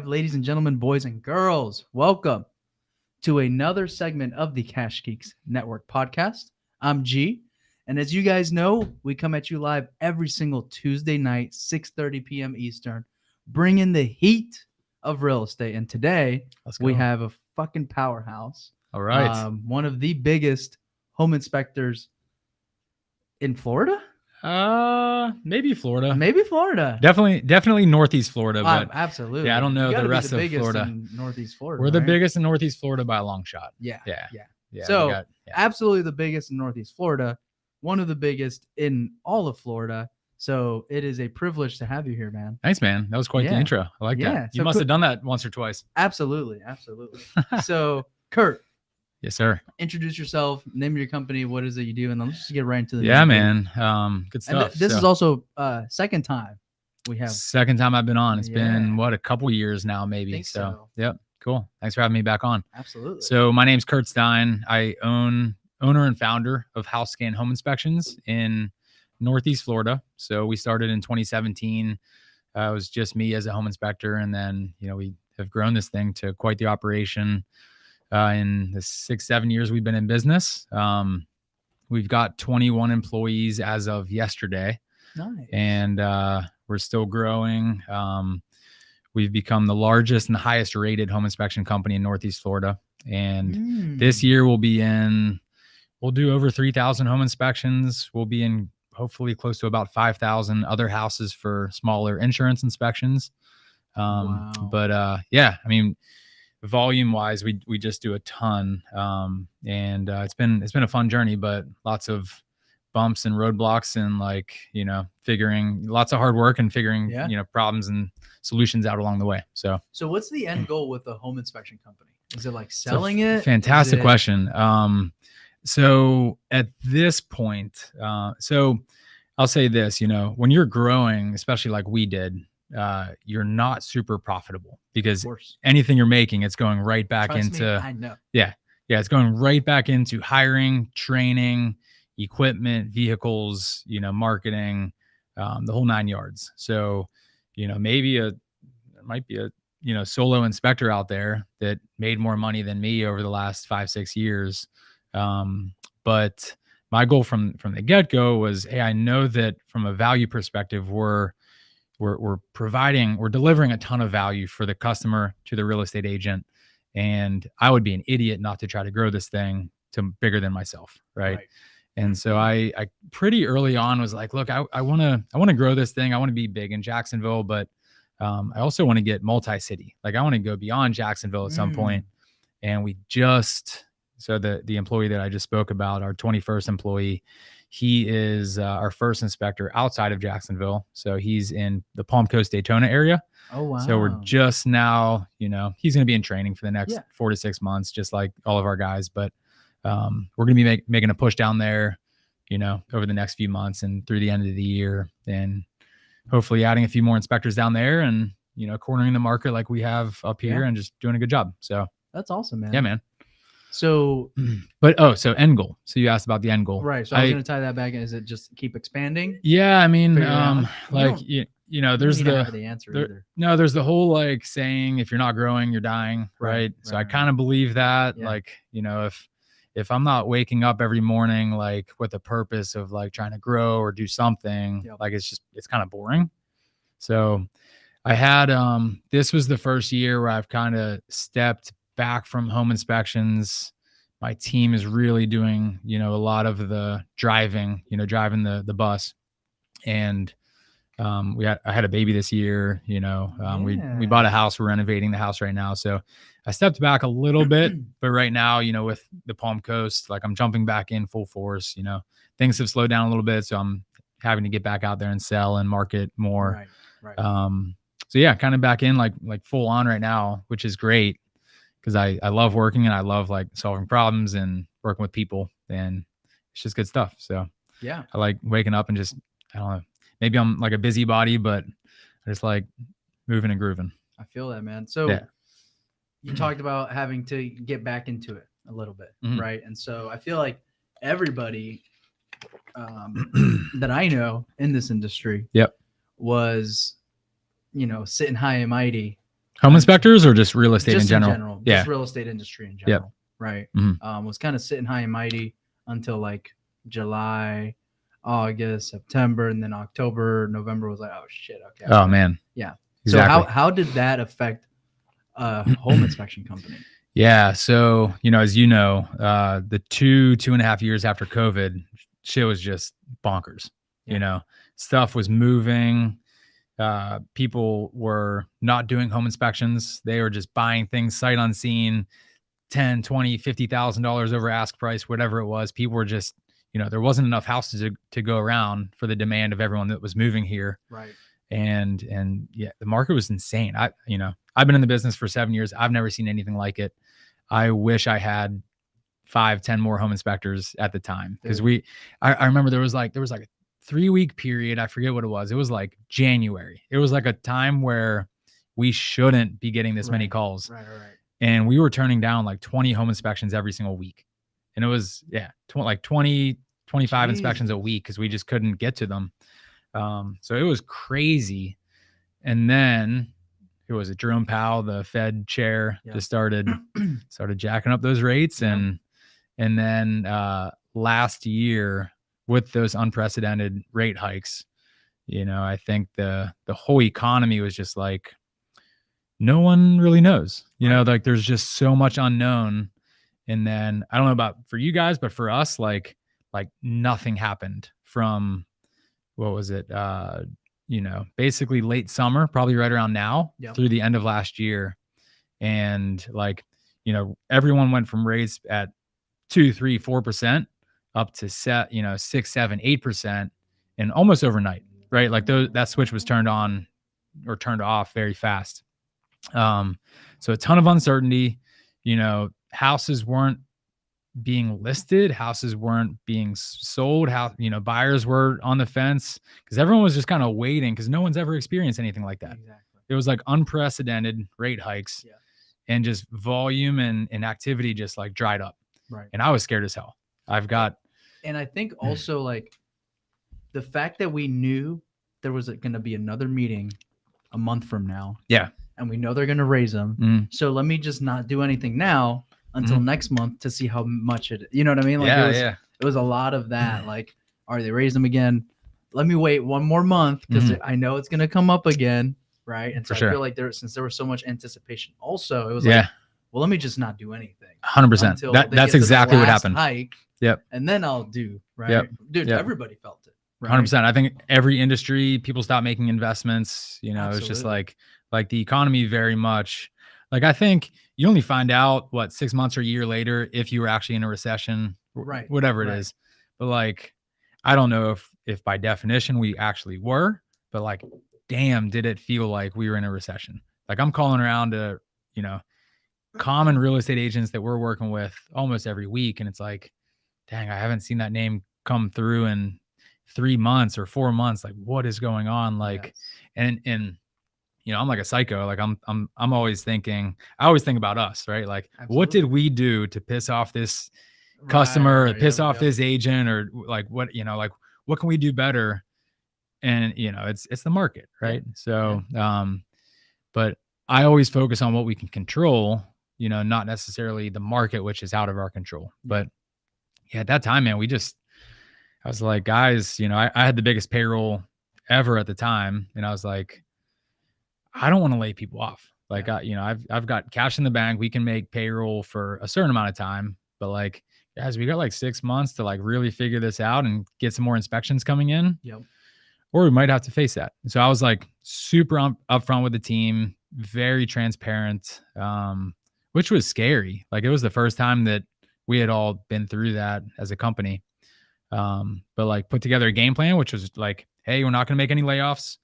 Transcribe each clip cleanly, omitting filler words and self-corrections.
Ladies and gentlemen, boys and girls, welcome to another segment of the Cash Geeks Network podcast. I'm G, and as you guys know, we come at you live every single Tuesday night, 6:30 p.m. Eastern, bringing the heat of real estate. And today, Let's go. we have a fucking powerhouse. All right. One of the biggest home inspectors in Florida? Maybe Florida. Maybe Florida. Definitely Northeast Florida, but absolutely. yeah, I don't know You gotta the be rest the of biggest Florida. in Northeast Florida. We're the right? biggest in Northeast Florida by a long shot. Yeah. Yeah. So absolutely the biggest in Northeast Florida, one of the biggest in all of Florida. So it is a privilege to have you here, man. Thanks, man. That was quite the intro. I like that. You must have done that once or twice. Absolutely. So, Kurt. Yes, sir. Introduce yourself, name your company, what is it you do, and then let's just get right into the Yeah, man. Good stuff. And this is also second time we have. Second time I've been on. It's been a couple years now, maybe. So. Yep. Cool. Thanks for having me back on. Absolutely. So my name's Kurt Stein. I owner and founder of HouseScan Home Inspections in Northeast Florida. So we started in 2017. It was just me as a home inspector. And then, we have grown this thing to quite the operation. In the 6-7 years we've been in business. We've got 21 employees as of yesterday. Nice. And we're still growing. We've become the largest and the highest rated home inspection company in Northeast Florida. And this year we'll do over 3,000 home inspections. We'll be in hopefully close to about 5,000 other houses for smaller insurance inspections. Wow. But volume wise, we just do a ton. And it's been a fun journey, but lots of bumps and roadblocks and figuring lots of hard work and figuring, problems and solutions out along the way. So what's the end goal with a home inspection company? Is it like selling it? Fantastic question. So at this point, so I'll say this, when you're growing, especially like we did, you're not super profitable because anything you're making, it's going right back into, I know. Yeah. It's going right back into hiring, training, equipment, vehicles, marketing, the whole 9 yards. So, maybe there might be a solo inspector out there that made more money than me over the last 5-6 years. But my goal from the get-go was, hey, I know that from a value perspective, we're delivering a ton of value for the customer to the real estate agent. And I would be an idiot not to try to grow this thing to bigger than myself. Right. And so I pretty early on was like, look, I want to grow this thing. I want to be big in Jacksonville, but I also want to get multi-city. Like I want to go beyond Jacksonville at some point. And so the employee that I just spoke about, our 21st employee, he is our first inspector outside of Jacksonville. So he's in the Palm Coast, Daytona area. Oh, wow. So we're just now, he's going to be in training for the next 4 to 6 months, just like all of our guys. But we're going to be making a push down there, over the next few months and through the end of the year, and hopefully adding a few more inspectors down there and, cornering the market like we have up here and just doing a good job. So that's awesome, man. Yeah, man. So, so end goal. So you asked about the end goal, right? So I was going to tie that back in. Is it just keep expanding? Yeah, I mean, there's the answer either. No, there's the whole saying, if you're not growing, you're dying, right? So I kind of believe that, if I'm not waking up every morning with a purpose of trying to grow or do something, it's kind of boring. So I had this was the first year where I've kind of stepped back from home inspections. My team is really doing, a lot of the driving the bus. And I had a baby this year, we bought a house, we're renovating the house right now. So I stepped back a little bit, but right now, with the Palm Coast, I'm jumping back in full force, things have slowed down a little bit. So I'm having to get back out there and sell and market more. Right. So yeah, kind of back in like full on right now, which is great. Because I love working and I love solving problems and working with people, and it's just good stuff. So yeah, I like waking up and just, I don't know, maybe I'm like a busybody, but I just like moving and grooving. I feel that, man. So you talked about having to get back into it a little bit, right? And so I feel like everybody that I know in this industry was, sitting high and mighty Home inspectors or just real estate in general? Yeah. Just real estate industry in general. Yep. Right. Mm-hmm. Was kind of sitting high and mighty until like July, August, September, and then October, November was like, oh shit. Okay. Oh man. Yeah. Exactly. So how did that affect a home inspection company? Yeah. So, as you know, the 2.5 years after COVID, shit was just bonkers. Yeah. Stuff was moving. People were not doing home inspections. They were just buying things sight unseen, $10, $20, $50,000 over ask price, whatever it was. People were just, there wasn't enough houses to go around for the demand of everyone that was moving here. Right. And yeah, the market was insane. I've been in the business for 7 years. I've never seen anything like it. I wish I had 5-10 more home inspectors at the time. Because I remember there was like a 3-week period. I forget what it was. It was like January. It was like a time where we shouldn't be getting this many calls. Right. And we were turning down like 20 home inspections every single week. And it was, 20, 25 inspections a week because we just couldn't get to them. So it was crazy. And then it was a Jerome Powell, the Fed chair, just started jacking up those rates. And then last year with those unprecedented rate hikes, I think the whole economy was just like, no one really knows, like there's just so much unknown. And then I don't know about for you guys, but for us, like nothing happened from, what was it? Basically late summer, probably right around now through the end of last year. And everyone went from rates at 2, 3, 4% up to 6, 7, 8% and almost overnight, right? Like that switch was turned on or turned off very fast. So a ton of uncertainty, houses weren't being listed, houses weren't being sold, buyers were on the fence because everyone was just kind of waiting because no one's ever experienced anything like that. Exactly. It was like unprecedented rate hikes and just volume and activity just like dried up. Right. And I was scared as hell. And I think also like the fact that we knew there was going to be another meeting a month from now. Yeah. And we know they're going to raise them. Mm. So let me just not do anything now until next month to see how much you know what I mean? Like it was a lot of that. Like, all right, they raised them again. Let me wait one more month because I know it's going to come up again. Right. And so I feel like since there was so much anticipation also, it was like, well, let me just not do anything. 100%. That's exactly what happened. Hike, yep. And then I'll do, right? Yep. Dude, yep. Everybody felt it. Right? 100%. I think every industry, people stopped making investments. It's just like the economy very much. Like, I think you only find out 6 months or a year later if you were actually in a recession, right? Whatever it is. But like, I don't know if by definition we actually were, but like, damn, did it feel like we were in a recession? Like, I'm calling around to, common real estate agents that we're working with almost every week. And it's like, dang, I haven't seen that name come through in 3 months or 4 months. Like, what is going on? Like, and I'm like a psycho. Like I'm always thinking, I always think about us, right? Like, what did we do to piss off this customer, or piss off this agent, or like what, like what can we do better? And it's the market, right? So, but I always focus on what we can control, not necessarily the market, which is out of our control. But at that time, man, I was like, guys, I had the biggest payroll ever at the time. And I was like, I don't want to lay people off. Like, I've got cash in the bank. We can make payroll for a certain amount of time, but like, guys, we got like 6 months to like really figure this out and get some more inspections coming in. Yep. Or we might have to face that. So I was like super upfront with the team, very transparent, which was scary. Like, it was the first time that we had all been through that as a company. But like, put together a game plan, which was like, hey, we're not going to make any layoffs,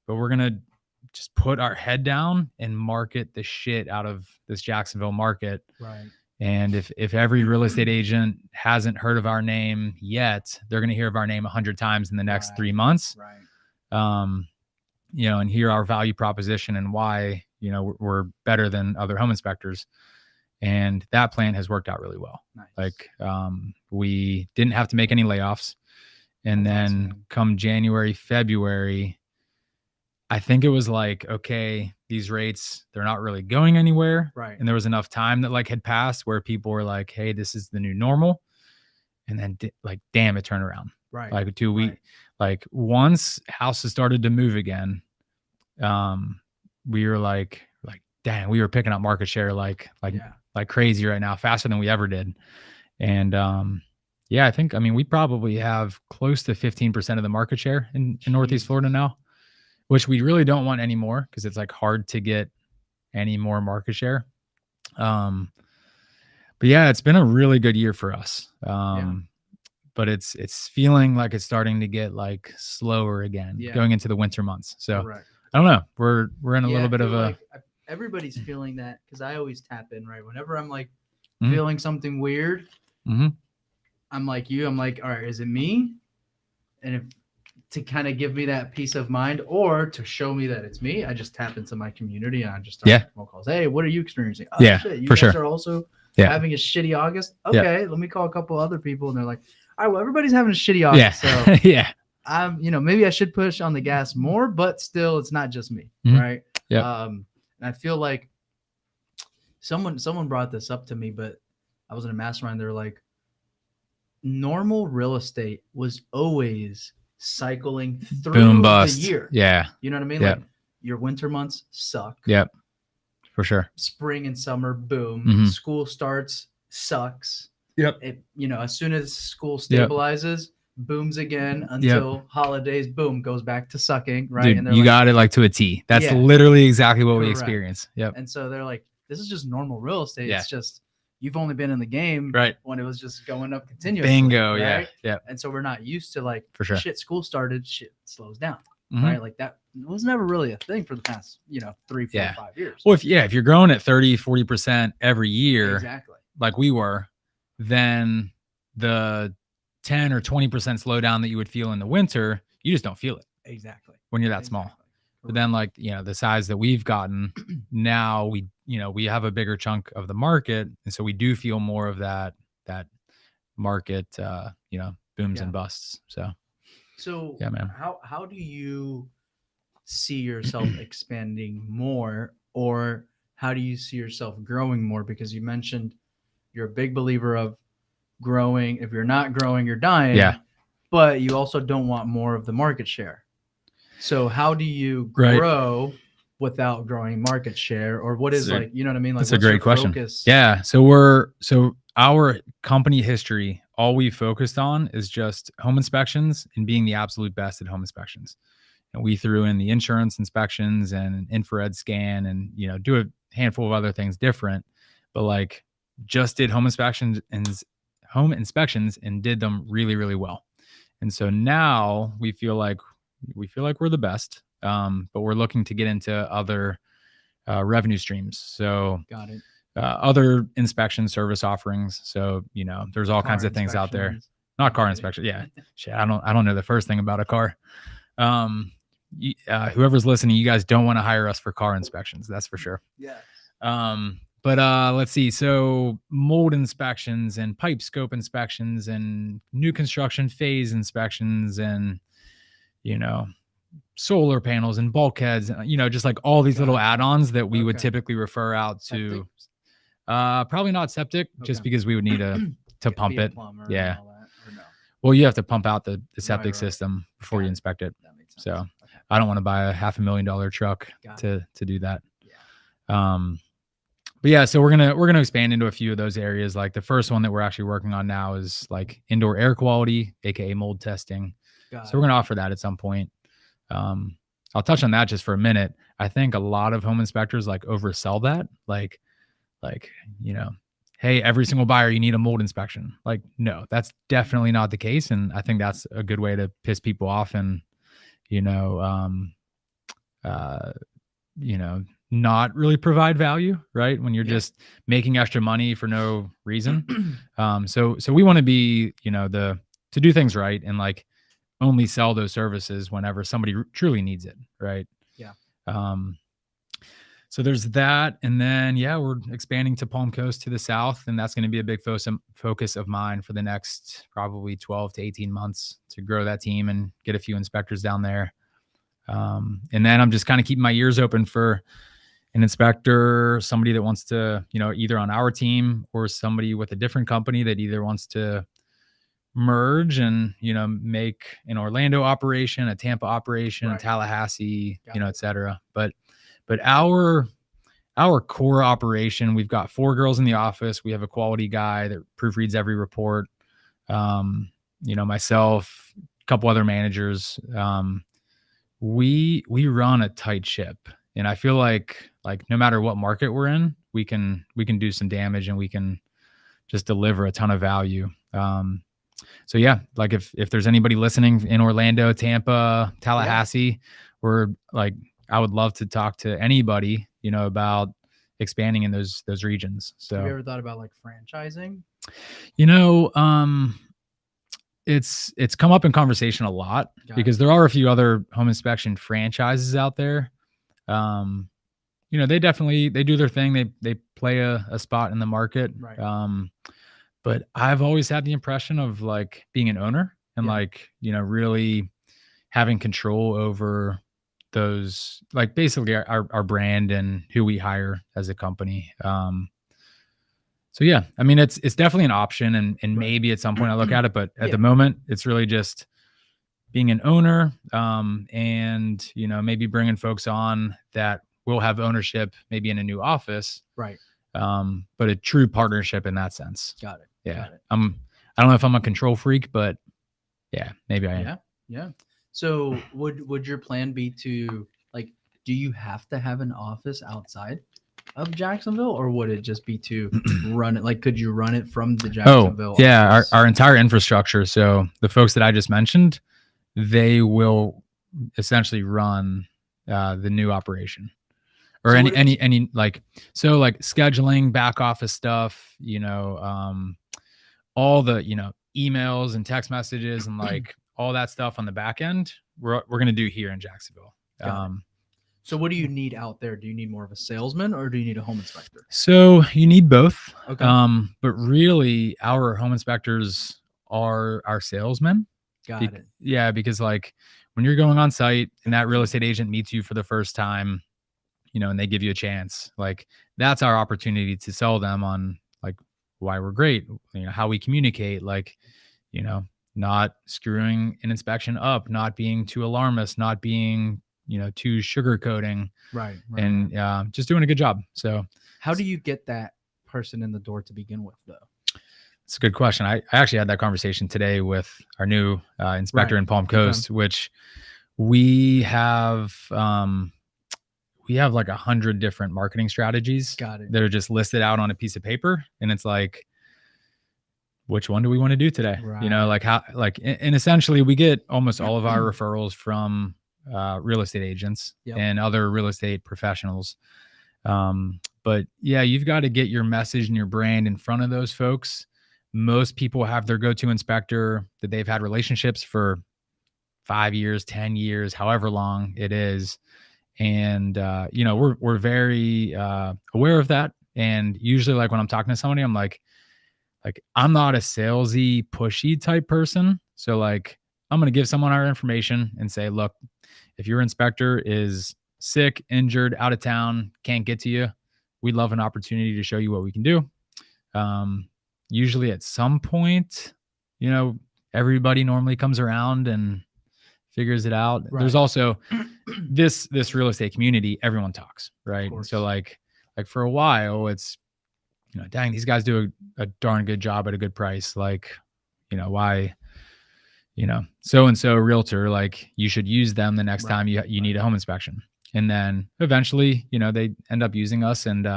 but we're going to just put our head down and market the shit out of this Jacksonville market. Right. And if every real estate agent hasn't heard of our name yet, they're going to hear of our name 100 times in the next 3 months. Right. And hear our value proposition and why, we're better than other home inspectors. And that plan has worked out really well. Nice. Like, we didn't have to make any layoffs. And then come January, February, I think it was like, okay, these rates, they're not really going anywhere. Right. And there was enough time that like had passed where people were like, hey, this is the new normal. And then like, damn, it turned around. Right. Like 2 weeks, Right. like once houses started to move again, we were like, dang, we were picking up market share like crazy right now, faster than we ever did. And yeah, I mean, we probably have close to 15% of the market share in Northeast Florida now, which we really don't want anymore because it's like hard to get any more market share. But yeah, it's been a really good year for us. But it's feeling like it's starting to get like slower again going into the winter months. So Correct. I don't know. We're in a little bit of a. Like everybody's feeling that because I always tap in right whenever I'm like feeling something weird. I'm like you. I'm like, all right, is it me? And if to kind of give me that peace of mind or to show me that it's me, I just tap into my community and I just start phone calls. Hey, what are you experiencing? Oh, shit, you guys are also having a shitty August? Okay, let me call a couple other people. And they're like, all right, well, everybody's having a shitty August. So I'm, maybe I should push on the gas more, but still it's not just me. Right. And I feel like someone brought this up to me, but I was in a mastermind. They're like, normal real estate was always cycling through boom bust the year. Yeah. You know what I mean? Like your winter months suck. Yep. For sure. Spring and summer, boom. School starts, sucks. Yep. It, as soon as school stabilizes, booms again until holidays, boom, goes back to sucking. Right. Dude, and you got it like to a T. That's literally exactly what we experience. Yep. And so they're like, this is just normal real estate. It's just you've only been in the game when it was just going up continuously. Bingo. Right? Yeah. And so we're not used to like, for sure. Shit, school started, shit slows down. Right. Like that was never really a thing for the past, 3, 4, 5 years. Well, if you're growing at 30-40% every year, exactly, like we were, then the 10 or 20% slowdown that you would feel in the winter, you just don't feel it. Exactly. When you're that small. But then like, the size that we've gotten now, we have a bigger chunk of the market. And so we do feel more of that market, booms and busts. So yeah, man. How do you see yourself expanding more, or how do you see yourself growing more? Because you mentioned you're a big believer of growing. If you're not growing, you're dying. Yeah. But you also don't want more of the market share. So how do you grow without growing market share? Or what is like, you know what I mean? Like, that's a great question. Focus? Yeah. So our company history, all we focused on is just home inspections and being the absolute best at home inspections. And we threw in the insurance inspections and an infrared scan and, do a handful of other things different, but like just did home inspections and did them really, really well. And so now we feel like we're the best, but we're looking to get into other revenue streams. So got it. Other inspection service offerings. So, there's all kinds of things out there. Not car inspection. Yeah. Shit, I don't know the first thing about a car. Whoever's listening, you guys don't want to hire us for car inspections. That's for sure. Yeah. But let's see. So mold inspections and pipe scope inspections and new construction phase inspections and, solar panels and bulkheads, just like all these little add-ons that we would typically refer out to. Probably not septic, just because we would need to pump it. Yeah. No? Well, you have to pump out the septic system before you inspect it. That makes sense. So I don't want to buy a $500,000 truck to do that. Yeah. But yeah, so we're gonna expand into a few of those areas. Like the first one that we're actually working on now is like indoor air quality, aka mold testing. So we're gonna offer that at some point. I'll touch on that just for a minute. I think a lot of home inspectors like oversell that. Like, hey, every single buyer, you need a mold inspection. Like, no, that's definitely not the case. And I think that's a good way to piss people off and, not really provide value, right? When you're just making extra money for no reason. So we want to be, to do things right and like only sell those services whenever somebody truly needs it, right? Yeah. So there's that. And then, we're expanding to Palm Coast to the south. And that's going to be a big focus of mine for the next probably 12 to 18 months to grow that team and get a few inspectors down there. And then I'm just kind of keeping my ears open for an inspector, somebody that wants to, either on our team or somebody with a different company that either wants to merge and, make an Orlando operation, a Tampa operation, a Tallahassee, et cetera. But our core operation, we've got 4 girls in the office. We have a quality guy that proofreads every report. Myself, a couple other managers. We run a tight ship, and I feel like no matter what market we're in, we can do some damage and we can just deliver a ton of value. So yeah, like if there's anybody listening in Orlando, Tampa, Tallahassee, or I would love to talk to anybody, about expanding in those regions. So have you ever thought about franchising? It's come up in conversation a lot because there are a few other home inspection franchises out there. They do their thing. They play a spot in the market. Right. But I've always had the impression of being an owner and really having control over those, basically our brand and who we hire as a company. So yeah, I mean, it's definitely an option and maybe at some point I look at it, but at the moment it's really just being an owner, and, maybe bringing folks on that will have ownership maybe in a new office. Right. But a true partnership in that sense. Got it. Yeah. Got it. I don't know if I'm a control freak, but yeah, maybe I am. Yeah. So would your plan be to do you have to have an office outside of Jacksonville, or would it just be to run it? Could you run it from the Jacksonville office? Our entire infrastructure. So the folks that I just mentioned, they will essentially run the new operation. Or So any scheduling, back office stuff, all the emails and text messages and all that stuff on the back end, we're gonna do here in Jacksonville. So what do you need out there? Do you need more of a salesman or do you need a home inspector? So you need both. Okay. But really our home inspectors are our salesmen. Got it. Yeah, because when you're going on site and that real estate agent meets you for the first time, and they give you a chance, that's our opportunity to sell them on why we're great, how we communicate, not screwing an inspection up, not being too alarmist, not being, too sugarcoating, right. And just doing a good job. So how do you get that person in the door to begin with, though? It's a good question. I actually had that conversation today with our new inspector in Palm Coast, which we have 100 different marketing strategies. Got it. That are just listed out on a piece of paper. And it's which one do we want to do today? Right. And essentially we get almost all of our referrals from real estate agents and other real estate professionals. But yeah, you've got to get your message and your brand in front of those folks. Most people have their go-to inspector that they've had relationships for 5 years, 10 years, however long it is. And, we're very aware of that. And usually when I'm talking to somebody, I'm I'm not a salesy, pushy type person. So I'm going to give someone our information and say, look, if your inspector is sick, injured, out of town, can't get to you, we'd love an opportunity to show you what we can do. Usually at some point, everybody normally comes around and figures it out. Right. There's also this real estate community, everyone talks, right? So for a while it's, dang, these guys do a darn good job at a good price. Why, so-and-so realtor, you should use them the next time you need a home inspection. And then eventually, they end up using us and,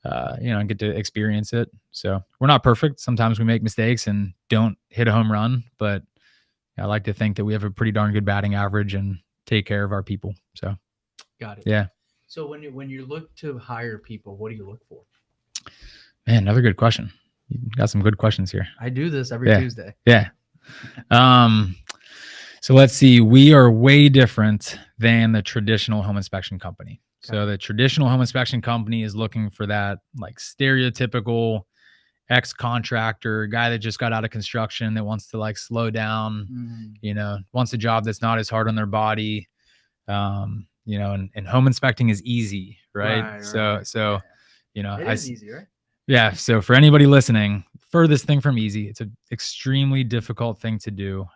and get to experience it. So we're not perfect. Sometimes we make mistakes and don't hit a home run, but I like to think that we have a pretty darn good batting average and take care of our people. So. Got it. Yeah. So when you look to hire people, what do you look for? Man, another good question. You got some good questions here. I do this every Tuesday. Yeah. So let's see. We are way different than the traditional home inspection company. Okay. So the traditional home inspection company is looking for that stereotypical ex-contractor guy that just got out of construction that wants to slow down, wants a job that's not as hard on their body. You know, and home inspecting is easy, right? Right, So, right. so, Yeah. you know, It is easy, right? yeah. So for anybody listening, furthest thing from easy, it's an extremely difficult thing to do.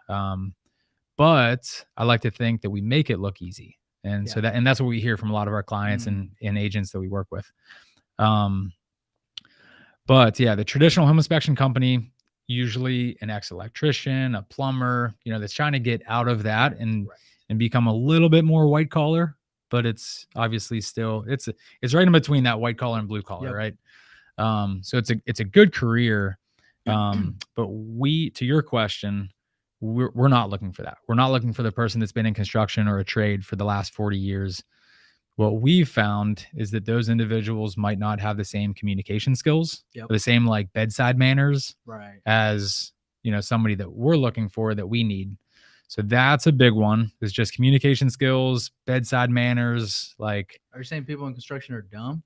But I like to think that we make it look easy. And so Yeah. and that's what we hear from a lot of our clients and agents that we work with. But yeah, the traditional home inspection company, usually an ex-electrician, a plumber, you know, that's trying to get out of that and become a little bit more white collar, but it's obviously still it's right in between that white collar and blue collar, Yep. right? So it's a good career. But to your question, we're not looking for that. We're not looking for the person that's been in construction or a trade for the last 40 years. What we've found is that those individuals might not have the same communication skills, Yep. or the same like bedside manners Right. as, you know, somebody that we're looking for that we need. So that's a big one. Is just communication skills, bedside manners. Like, Are you saying people in construction are dumb?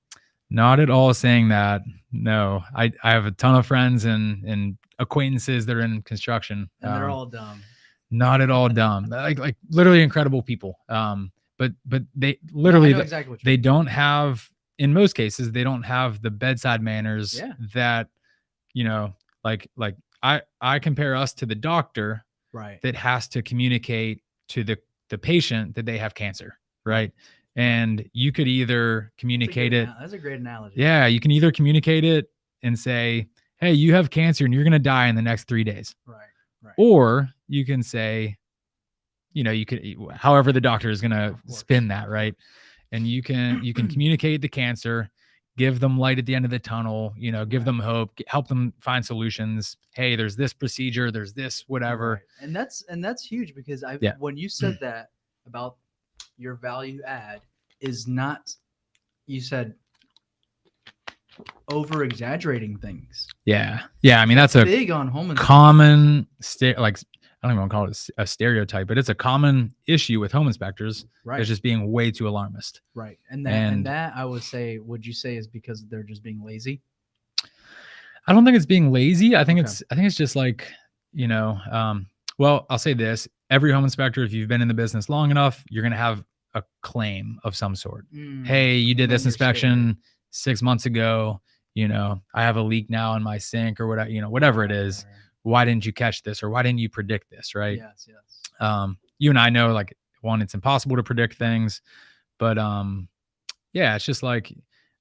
not at all saying that. No, I have a ton of friends and acquaintances that are in construction, And they're all dumb. not at all dumb. Like literally incredible people. But they literally I know exactly what they don't have, in most cases, they don't have the bedside manners that, you know, like I compare us to the doctor, right, that has to communicate to the patient that they have cancer, right? And you could either communicate it. That's a great analogy. Yeah, you can either communicate it and say, "Hey, you have cancer and you're going to die in the next 3 days." Right. Right. Or you can say, you know, you could, however the doctor is going to spin that, right? And you can communicate the cancer, give them light at the end of the tunnel, you know, give them hope, help them find solutions. Hey, there's this procedure, there's this whatever. Right. And that's huge, because when you said that about your value add is not, you said over exaggerating things. Yeah. I mean, that's a big on home common like, I don't even want to call it a stereotype, but it's a common issue with home inspectors. Right. It's just being way too alarmist. Right. And that I would say, would you say is because they're just being lazy? I don't think it's being lazy. I think it's just like, you know, well, I'll say this. Every home inspector, if you've been in the business long enough, you're going to have a claim of some sort. Hey, you did this inspection 6 months ago. You know, I have a leak now in my sink or whatever, you know, whatever it is. Why didn't you catch this? Or why didn't you predict this? Right. Yes. You and I know, like, one, it's impossible to predict things, but yeah, it's just like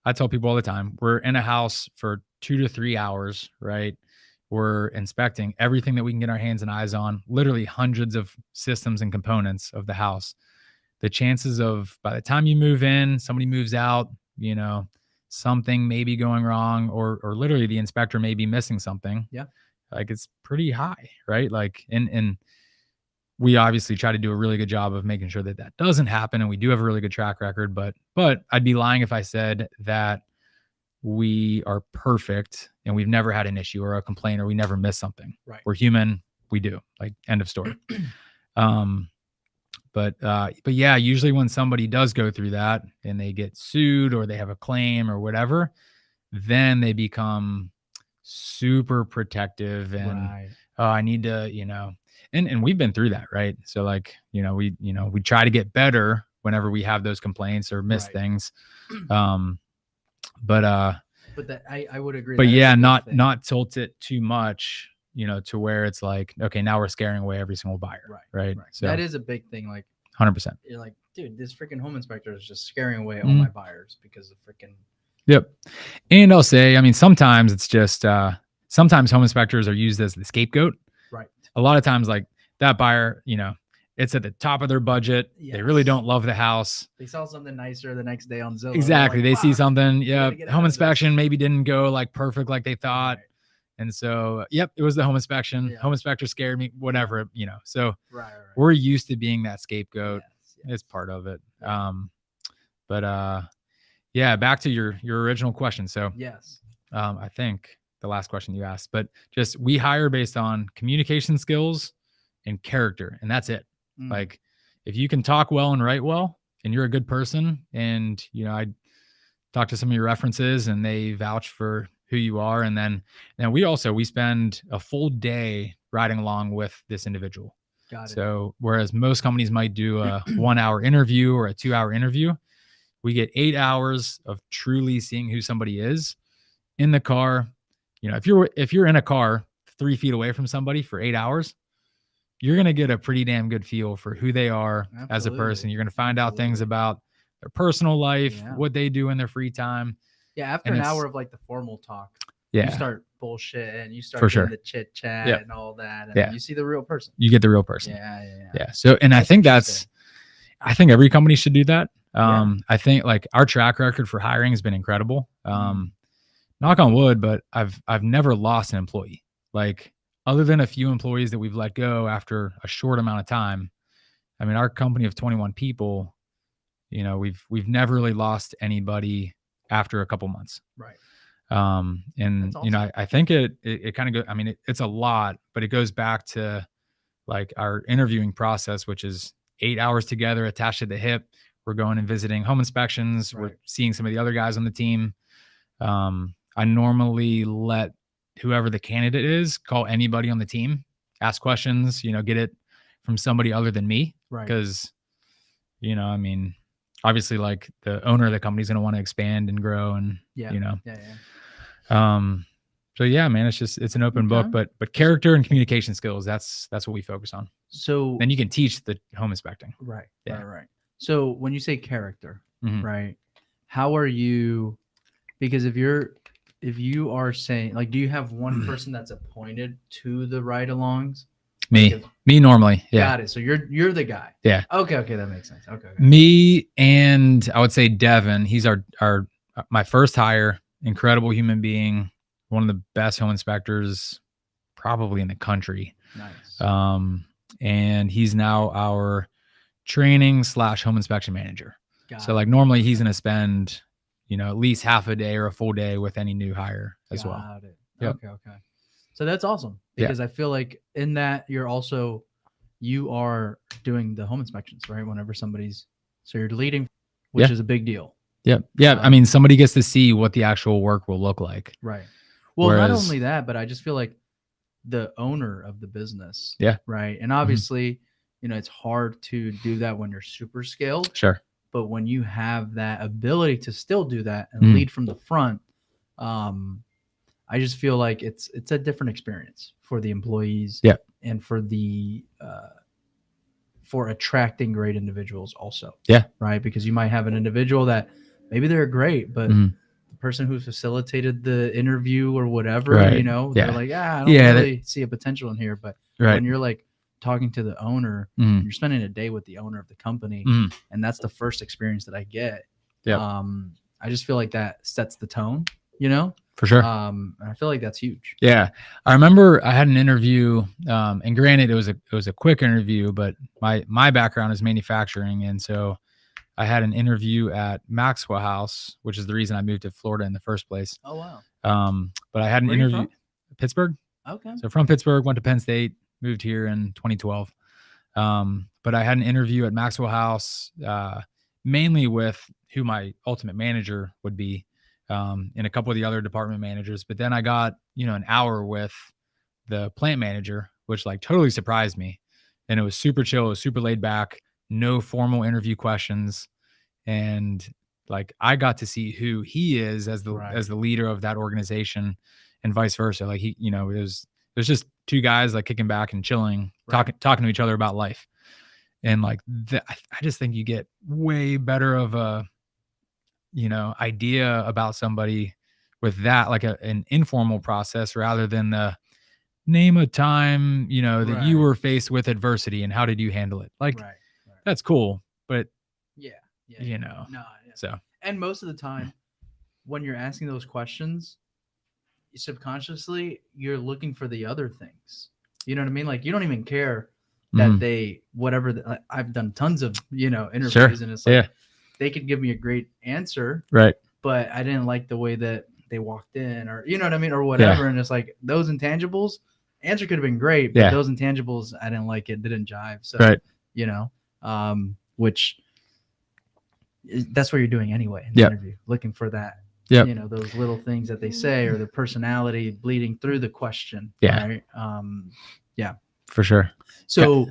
I tell people all the time, we're in a house for 2 to 3 hours, right? We're inspecting everything that we can get our hands and eyes on, literally hundreds of systems and components of the house. The chances of, by the time you move in, somebody moves out, you know, something may be going wrong, or literally the inspector may be missing something. Yeah. Like, it's pretty high, right? Like, and we obviously try to do a really good job of making sure that that doesn't happen. And we do have a really good track record, but I'd be lying if I said that we are perfect and we've never had an issue or a complaint or we never miss something. Right. We're human. We do, like, end of story. But yeah, usually when somebody does go through that and they get sued or they have a claim or whatever, then they become super protective and, oh, I need to, you know, and we've been through that, right? So, like, you know, we try to get better whenever we have those complaints or miss things. But that I would agree. But yeah, not tilt it too much, you know, to where it's like, okay, now we're scaring away every single buyer. Right. So that is a big thing. Like 100%. You're like, dude, this freaking home inspector is just scaring away all my buyers because of freaking. Yep. And I'll say, I mean, sometimes it's just, sometimes home inspectors are used as the scapegoat. Right. A lot of times, like, that buyer, you know, it's at the top of their budget. Yes. They really don't love the house. They saw something nicer the next day on Zillow. Exactly. Like, they see something. Yeah. Home inspection maybe didn't go like perfect like they thought. Right. And so, yep, it was the home inspection. Yeah. Home inspector scared me, whatever, you know. So we're used to being that scapegoat. Yes. It's part of it. Yeah, back to your original question. So yes, I think the last question you asked, but just, we hire based on communication skills and character, and that's it. Like, if you can talk well and write well and you're a good person, and, you know, I talk to some of your references and they vouch for who you are. And then we spend a full day riding along with this individual. Got it. So whereas most companies might do a 1 hour interview or a 2 hour interview, we get 8 hours of truly seeing who somebody is in the car. You know, if you're in a car 3 feet away from somebody for 8 hours, you're going to get a pretty damn good feel for who they are as a person. You're going to find out things about their personal life, what they do in their free time. Yeah, after an hour of like the formal talk, you start bullshit and you start getting the chit chat and all that, and you see the real person. You get the real person. Yeah. So, and I think I think every company should do that. I think like our track record for hiring has been incredible. Knock on wood, but I've never lost an employee. Like, other than a few employees that we've let go after a short amount of time. I mean, our company of 21 people, you know, we've never really lost anybody after a couple months. Right. And awesome. You know, I think it kind of goes, I mean, it's a lot, but it goes back to like our interviewing process, which is 8 hours together attached at the hip. We're going and visiting home inspections. Right. We're seeing some of the other guys on the team. I normally let whoever the candidate is call anybody on the team, ask questions, you know, get it from somebody other than me. Right. Because, you know, I mean, obviously like the owner of the company is going to want to expand and grow and, you know, so yeah, man, it's an open book, but character and communication skills, that's what we focus on. So then you can teach the home inspecting. Right. Yeah. Right. So when you say character, right, how are you, because if you are saying, like, do you have one person that's appointed to the ride-alongs? Me normally. Yeah. Got it. So you're the guy. Yeah. Okay. That makes sense. Okay. Me, and I would say Devin, he's my first hire, incredible human being, one of the best home inspectors probably in the country. Nice. And he's now our training / home inspection manager. So like normally he's going to spend, you know, at least half a day or a full day with any new hire as well. Got it. Yep. Okay. So that's awesome, because I feel like in that you are doing the home inspections, right? Whenever so you're leading, which is a big deal. Yep. Yeah. I mean, somebody gets to see what the actual work will look like. Right. Well, not only that, but I just feel like the owner of the business. Yeah. Right. And obviously, you know, it's hard to do that when you're super scaled. Sure. But when you have that ability to still do that and lead from the front, I just feel like it's a different experience for the employees. Yeah. And for for attracting great individuals also. Yeah. Right. Because you might have an individual that maybe they're great, but the person who facilitated the interview or whatever, you know, they're like, I don't really see a potential in here. But when you're like talking to the owner, you're spending a day with the owner of the company, and that's the first experience that I get. Yeah. I just feel like that sets the tone, you know? For sure. And I feel like that's huge. Yeah. I remember I had an interview, and granted it was a quick interview, but my background is manufacturing. And so I had an interview at Maxwell House, which is the reason I moved to Florida in the first place. Oh, wow. But I had an interview, Pittsburgh. Okay. So from Pittsburgh, went to Penn State, moved here in 2012. But I had an interview at Maxwell House, mainly with who my ultimate manager would be, and a couple of the other department managers. But then I got, you know, an hour with the plant manager, which like totally surprised me. And it was super chill. It was super laid back, no formal interview questions. And like, I got to see who he is as the leader of that organization, and vice versa. Like he, you know, it was just two guys like kicking back and chilling, talking to each other about life. And like, I just think you get way better of a, you know, idea about somebody with that, like an informal process, rather than the name a time, you know, that you were faced with adversity and how did you handle it? Like, that's cool, but you know, so. And most of the time when you're asking those questions, subconsciously you're looking for the other things. You know what I mean? Like, you don't even care that they, whatever, I've done tons of, you know, interviews, and it's like, they could give me a great answer, right? But I didn't like the way that they walked in, or, you know what I mean? Or whatever. And it's like, those intangibles, answer could have been great, but those intangibles, I didn't like it, didn't jive. So, you know, which that's what you're doing anyway in the interview, looking for that, you know, those little things that they say, or the personality bleeding through the question. Right. For sure. So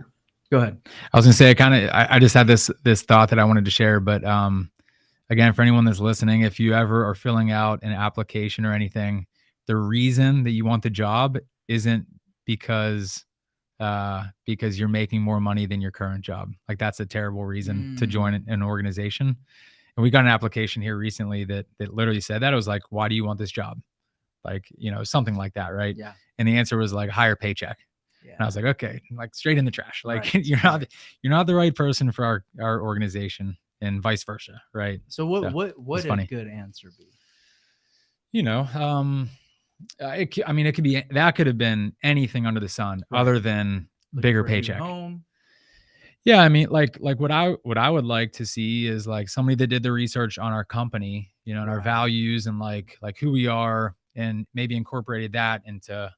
Go ahead. I was gonna say, I just had this thought that I wanted to share, but again, for anyone that's listening, if you ever are filling out an application or anything, the reason that you want the job isn't because you're making more money than your current job. Like that's a terrible reason to join an organization. And we got an application here recently that literally said that. It was like, why do you want this job? Like, something like that, right? Yeah. And the answer was like higher paycheck. Yeah. And I was like, okay, like straight in the trash. Like Right. you're not the right person for our organization, and vice versa, right? So what would a funny. good answer be? It could be, that could have been anything under the sun, Right. other than Looking bigger for a new paycheck. home. Yeah, I mean, like what I would like to see is like somebody that did the research on our company, and our Right. values, and like who we are, and maybe incorporated that into,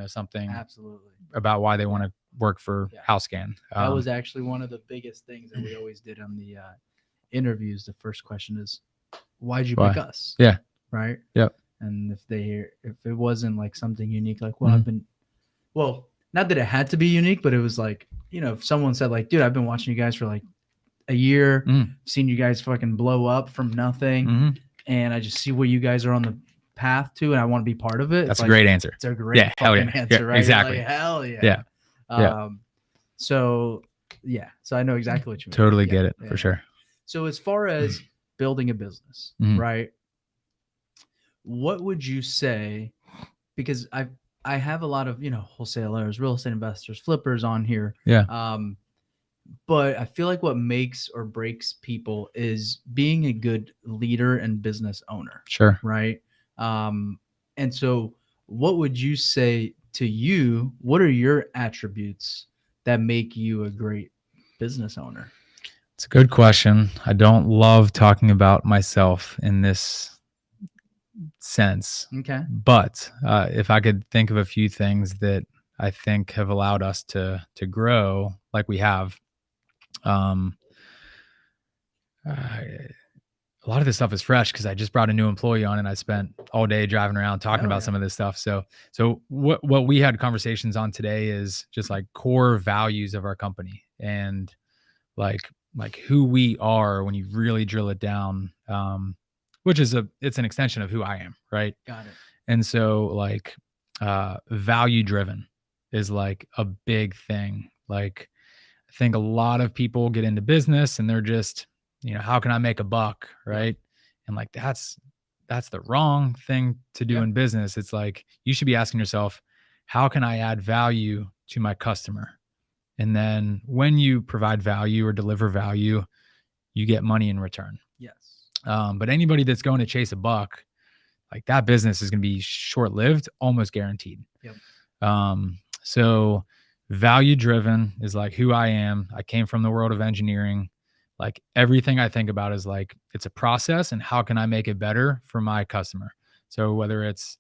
something Absolutely. about why they want to work for HouseScan. That was actually one of the biggest things that we always did on the interviews. The first question is, why'd you pick us? Yeah. Right. Yep. And if it wasn't like something unique, like, well, not that it had to be unique, but it was like, if someone said like, dude, I've been watching you guys for like a year, seen you guys fucking blow up from nothing, and I just see where you guys are on the path to, and I want to be part of it. That's a great answer. It's a great fucking answer, right? Exactly. Like, hell yeah. So I know exactly what you mean. Totally get it for sure. So as far as building a business, right? What would you say? Because I have a lot of, wholesalers, real estate investors, flippers on here. Yeah. But I feel like what makes or breaks people is being a good leader and business owner. Sure. Right. And so what would you say to you? What are your attributes that make you a great business owner? It's a good question. I don't love talking about myself in this sense. Okay. But if I could think of a few things that I think have allowed us to grow like we have, a lot of this stuff is fresh because I just brought a new employee on, and I spent all day driving around talking about some of this stuff. So what we had conversations on today is just like core values of our company, and like who we are when you really drill it down, which is it's an extension of who I am. Right. Got it. And so like, value driven is like a big thing. Like I think a lot of people get into business and they're just, how can I make a buck? Right. And like, that's the wrong thing to do in business. It's like, you should be asking yourself, how can I add value to my customer? And then when you provide value or deliver value, you get money in return. Yes. But anybody that's going to chase a buck, like that business is going to be short-lived, almost guaranteed. Yep. So value driven is like who I am. I came from the world of engineering. Like everything I think about is like, it's a process, and how can I make it better for my customer? So whether it's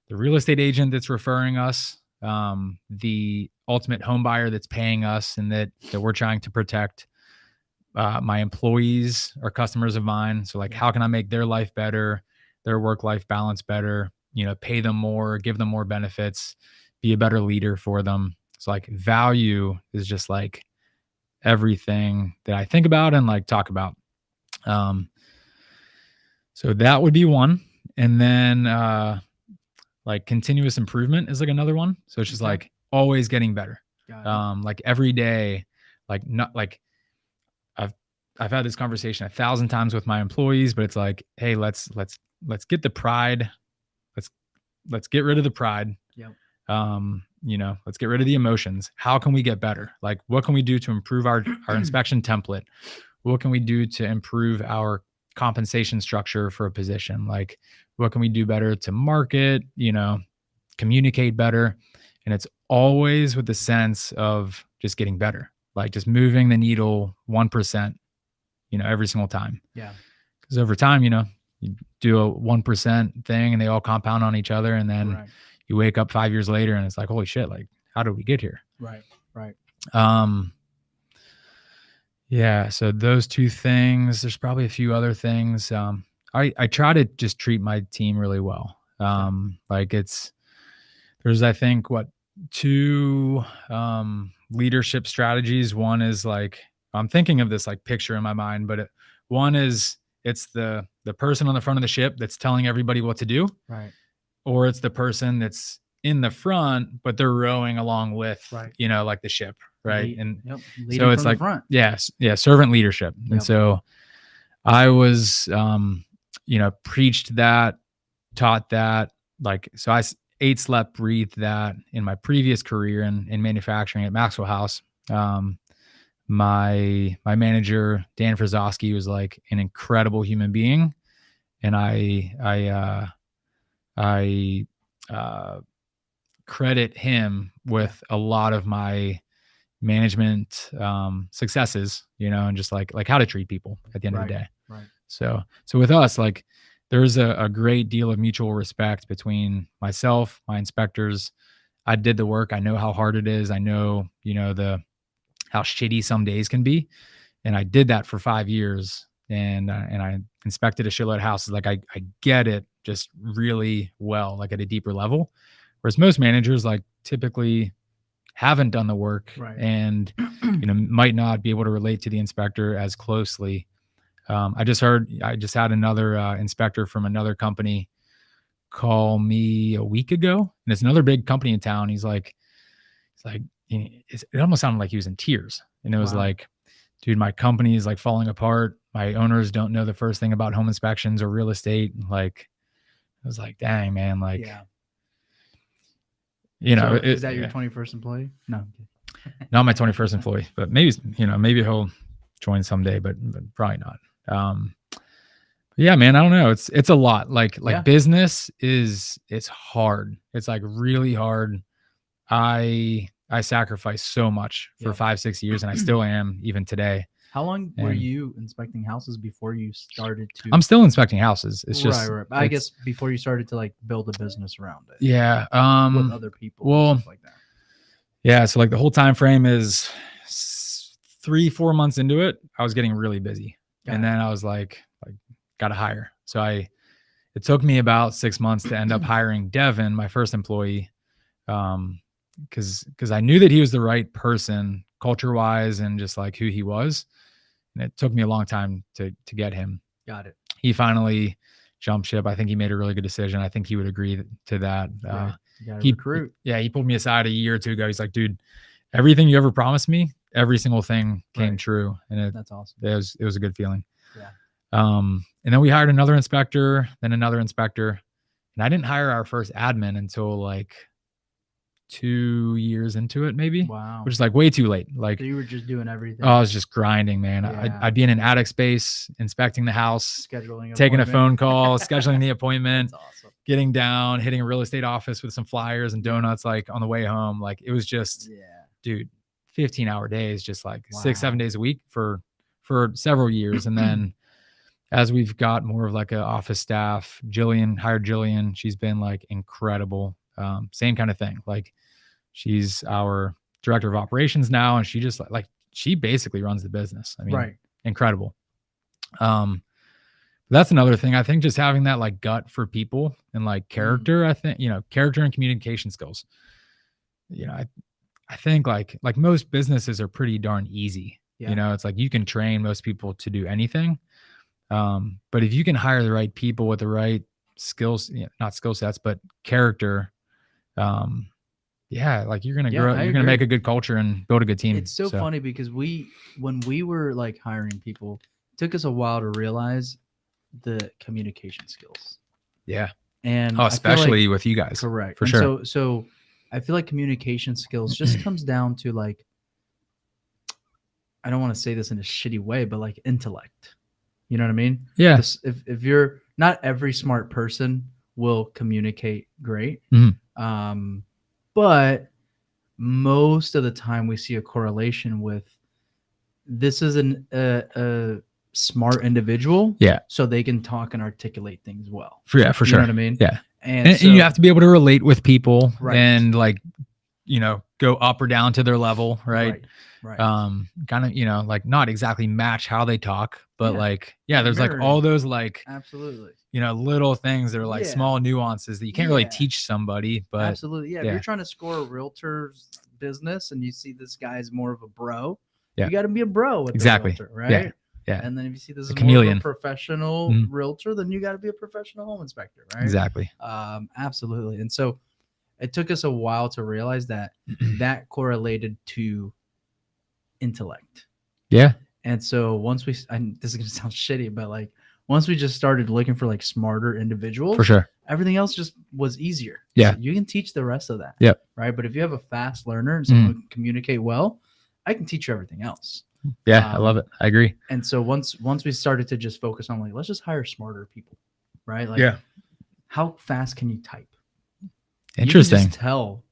the real estate agent that's referring us, the ultimate home buyer that's paying us and that we're trying to protect, my employees are customers of mine. So like, how can I make their life better, their work-life balance better, pay them more, give them more benefits, be a better leader for them. So like value is just like everything that I think about and like talk about. So that would be one. And then, like continuous improvement is like another one. So it's just like always getting better. Like every day, like not like I've had this conversation 1,000 times with my employees, but it's like, hey, let's get the pride. Let's get rid of the pride. Yep. Let's get rid of the emotions. How can we get better? Like, what can we do to improve our inspection template? What can we do to improve our compensation structure for a position? Like, what can we do better to market, communicate better? And it's always with the sense of just getting better, like just moving the needle 1%, every single time. Yeah. Because over time, you do a 1% thing and they all compound on each other. And then you wake up 5 years later and it's like, holy shit, like, how did we get here? Right. Yeah. So those two things, there's probably a few other things. I try to just treat my team really well. Like there's, I think, two leadership strategies. One is like, I'm thinking of this like picture in my mind, but one is it's the person on the front of the ship that's telling everybody what to do. Right. Or it's the person that's in the front, but they're rowing along with, you know, like the ship. Right. And so it's like, servant leadership. And so I was, you know, preached that, taught that, like, so I ate, slept, breathed that in my previous career in manufacturing at Maxwell House. My manager, Dan Frazowski, was like an incredible human being. And I credit him with a lot of my management successes, you know, and just like how to treat people at the end of the day. Right. So with us, like, there's a great deal of mutual respect between myself, my inspectors. I did the work. I know how hard it is. I know, you know, how shitty some days can be. And I did that for 5 years, and I inspected a shitload of houses. Like I get it just really well, like at a deeper level. Whereas most managers like typically haven't done the work and, you know, might not be able to relate to the inspector as closely. I just had another inspector from another company call me a week ago, and it's another big company in town. It almost sounded like he was in tears. And it was like, dude, my company is like falling apart. My owners don't know the first thing about home inspections or real estate. Like, I was like, dang, man, like, you know, so is that your 21st employee? No, not my 21st employee, but maybe, you know, maybe he'll join someday, but probably not. Yeah, man, I don't know. It's a lot. Like business it's hard. It's like really hard. I sacrificed so much for 5-6 years, and I still am even today. How long were you inspecting houses before you started to? I'm still inspecting houses. It's just right. I guess before you started to like build a business around it. Yeah. With other people and stuff like that. Yeah. So like the whole time frame is 3-4 months into it, I was getting really busy. Then I was like got to hire. So it took me about 6 months to end up hiring Devin, my first employee. Cause I knew that he was the right person culture wise and just like who he was. And it took me a long time to get him. Got it. He finally jumped ship. I think he made a really good decision. I think he would agree to that. Recruit. He pulled me aside a year or two ago. He's like, dude, everything you ever promised me, every single thing came true. And that's awesome. It was a good feeling. Yeah. And then we hired another inspector, then another inspector. And I didn't hire our first admin until like 2 years into it, maybe. Wow. Which is like way too late. Like, so you were just doing everything. Oh, I was just grinding, man. I'd be in an attic space, inspecting the house, taking a phone call, scheduling the appointment, awesome. Getting down, hitting a real estate office with some flyers and donuts, like on the way home. Like it was just, dude, 15-hour days, just like 6-7 days a week for several years. And then as we've got more of like an office staff, hired Jillian. She's been like incredible. Same kind of thing. Like she's our director of operations now. And she just like she basically runs the business. I mean, incredible. That's another thing. I think just having that like gut for people and like character, I think, you know, character and communication skills, you know, I think like most businesses are pretty darn easy. You know, it's like you can train most people to do anything. But if you can hire the right people with the right skills, not skill sets, but character, like you're going to grow, you're going to make a good culture and build a good team. It's so funny because when we were like hiring people, it took us a while to realize the communication skills. Yeah. And especially with you guys. Correct. For sure. So I feel like communication skills just comes down to like, I don't want to say this in a shitty way, but like intellect. You know what I mean? Yeah. If you're not every smart person will communicate great. But most of the time we see a correlation with this is a smart individual. Yeah. So they can talk and articulate things well. For sure. You know what I mean? Yeah. And you have to be able to relate with people and like, you know, go up or down to their level. Right. Kind of, you know, like not exactly match how they talk, but like, there's like all those like, absolutely, little things that are like Yeah. small nuances that you can't really Yeah. teach somebody, but Absolutely. Yeah. If you're trying to score a realtor's business and you see this guy's more of a bro, Yeah. you got to be a bro with Exactly. the realtor, right? Yeah. And then if you see this A is more of chameleon. a professional Mhm. realtor, then you got to be a professional home inspector, right? Exactly. Absolutely. And so it took us a while to realize that that correlated to intellect. Yeah. And so once we, and this is going to sound shitty, but like once we just started looking for like smarter individuals, For sure. everything else just was easier. Yeah. So you can teach the rest of that. Yep. Right. But if you have a fast learner and someone who can communicate well, I can teach you everything else. Yeah. I love it. I agree. And so once we started to just focus on like, let's just hire smarter people, right? Like, Yeah. how fast can you type? Interesting. You can just tell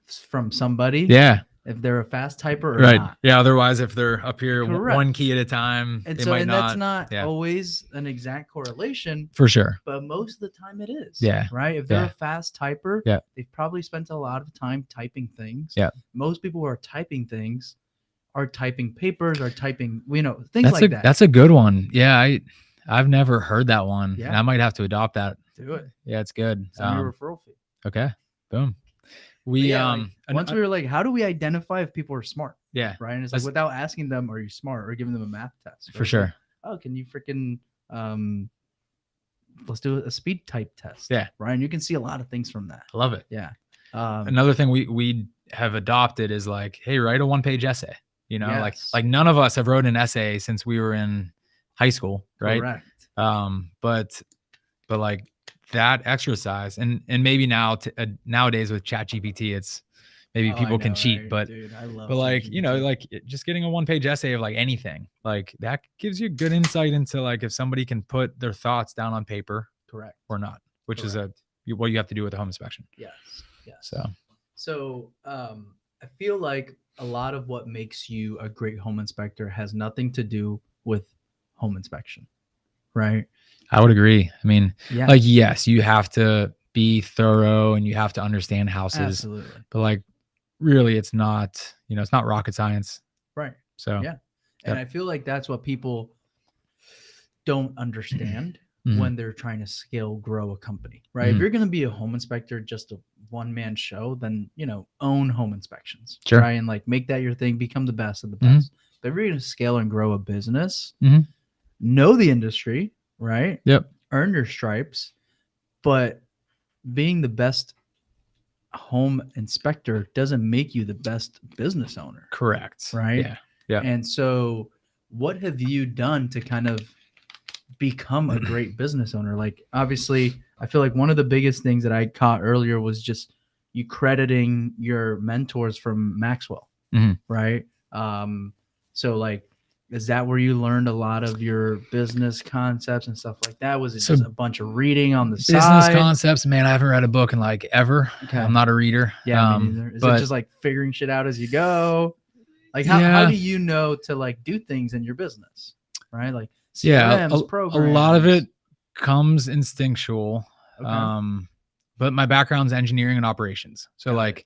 from somebody. Yeah. If they're a fast typer or Right. not. Yeah. Otherwise, if they're up here Correct. one key at a time, and they so might and not. that's not Yeah. always an exact correlation, For sure. but most of the time it is. Yeah. Right. If they're Yeah. a fast typer, Yeah. they've probably spent a lot of time typing things. Yeah. Most people who are typing things are typing papers, are typing, things like that. That's a good one. Yeah. I've never heard that one. Yeah. And I might have to adopt that. Do it. Yeah, it's good. Send me a referral fee. Okay. Boom. Once we were like, how do we identify if people are smart? Yeah. Right. And it's like without asking them, are you smart, or giving them a math test. For sure. Like, oh, can you freaking let's do a speed type test. Yeah. Right. And you can see a lot of things from that. I love it. Yeah. Another thing we have adopted is like, hey, write a 1-page essay. Yes. Like none of us have wrote an essay since we were in high school, right? Correct. But like that exercise, and maybe nowadays with ChatGPT, it's maybe people can cheat, right? but Dude, I love but like ChatGPT. just getting a 1-page essay of like anything, like that gives you good insight into like if somebody can put their thoughts down on paper, correct, or not, which correct. is what you have to do with a home inspection. Yes. So I feel like a lot of what makes you a great home inspector has nothing to do with home inspection, right? I would agree. I mean, Yeah. like, yes, you have to be thorough and you have to understand houses. Absolutely. But like, really, it's not rocket science. Right. So, yeah. And I feel like that's what people don't understand Mhm. when they're trying to grow a company, right? If Mhm. you're going to be a home inspector, just a one-man show, then, own home inspections, Sure. right? And like make that your thing, become the best of the Mhm. best. But if you're going to scale and grow a business, Mhm. know the industry, right? Yep. Earn your stripes, but being the best home inspector doesn't make you the best business owner. Correct. Right. Yeah. Yeah. And so what have you done to kind of become a great business owner? Like, obviously, I feel like one of the biggest things that I caught earlier was just you crediting your mentors from Maxwell. Mhm. Right. So like, is that where you learned a lot of your business concepts and stuff like that? Was it just a bunch of reading on the business side? concepts, man, I haven't read a book in like ever. Okay. I'm not a reader. Yeah, me neither. Is it just like figuring shit out as you go? Like how do you know to like do things in your business? Right? Like CRMs, programs. A lot of it comes instinctual. Okay. But my background's engineering and operations. So like,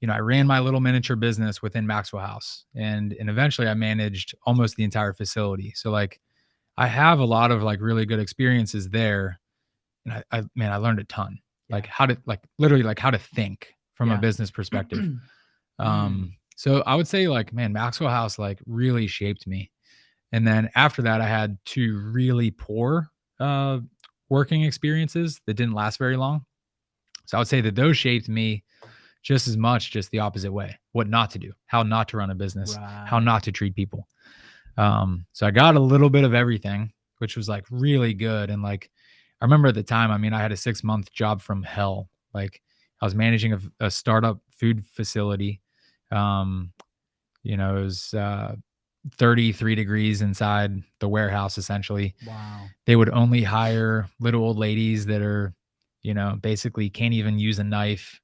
I ran my little miniature business within Maxwell House, and eventually I managed almost the entire facility. So like I have a lot of like really good experiences there. And I learned a ton, like how to think from a business perspective. So I would say like, man, Maxwell House like really shaped me. And then after that, I had 2 really poor working experiences that didn't last very long. So I would say that those shaped me just as much, just the opposite way. What not to do, how not to run a business, how not to treat people. So I got a little bit of everything, which was like really good. And like, I remember at the time, I mean, I had a 6-month job from hell. Like I was managing a startup food facility. It was 33 degrees inside the warehouse, essentially. Wow. They would only hire little old ladies that are, basically can't even use a knife,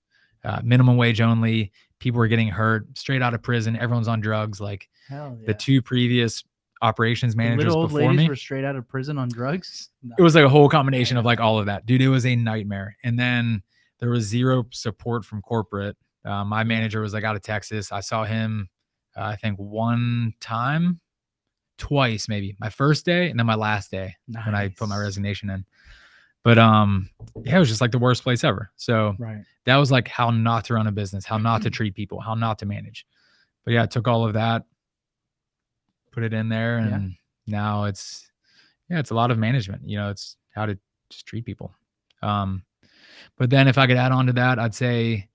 minimum wage only. People were getting hurt straight out of prison. Everyone's on drugs. Like the 2 previous operations managers little old before ladies me were straight out of prison on drugs. No. It was like a whole combination of like all of that, dude. It was a nightmare. And then there was zero support from corporate. My manager was like out of Texas. I saw him, I think twice, maybe my first day and then my last day when I put my resignation in. But yeah, it was just like the worst place ever. So Right. that was like how not to run a business, how not to treat people, how not to manage. But yeah, I took all of that, put it in there, and now it's a lot of management. It's how to just treat people. But then if I could add on to that, I'd say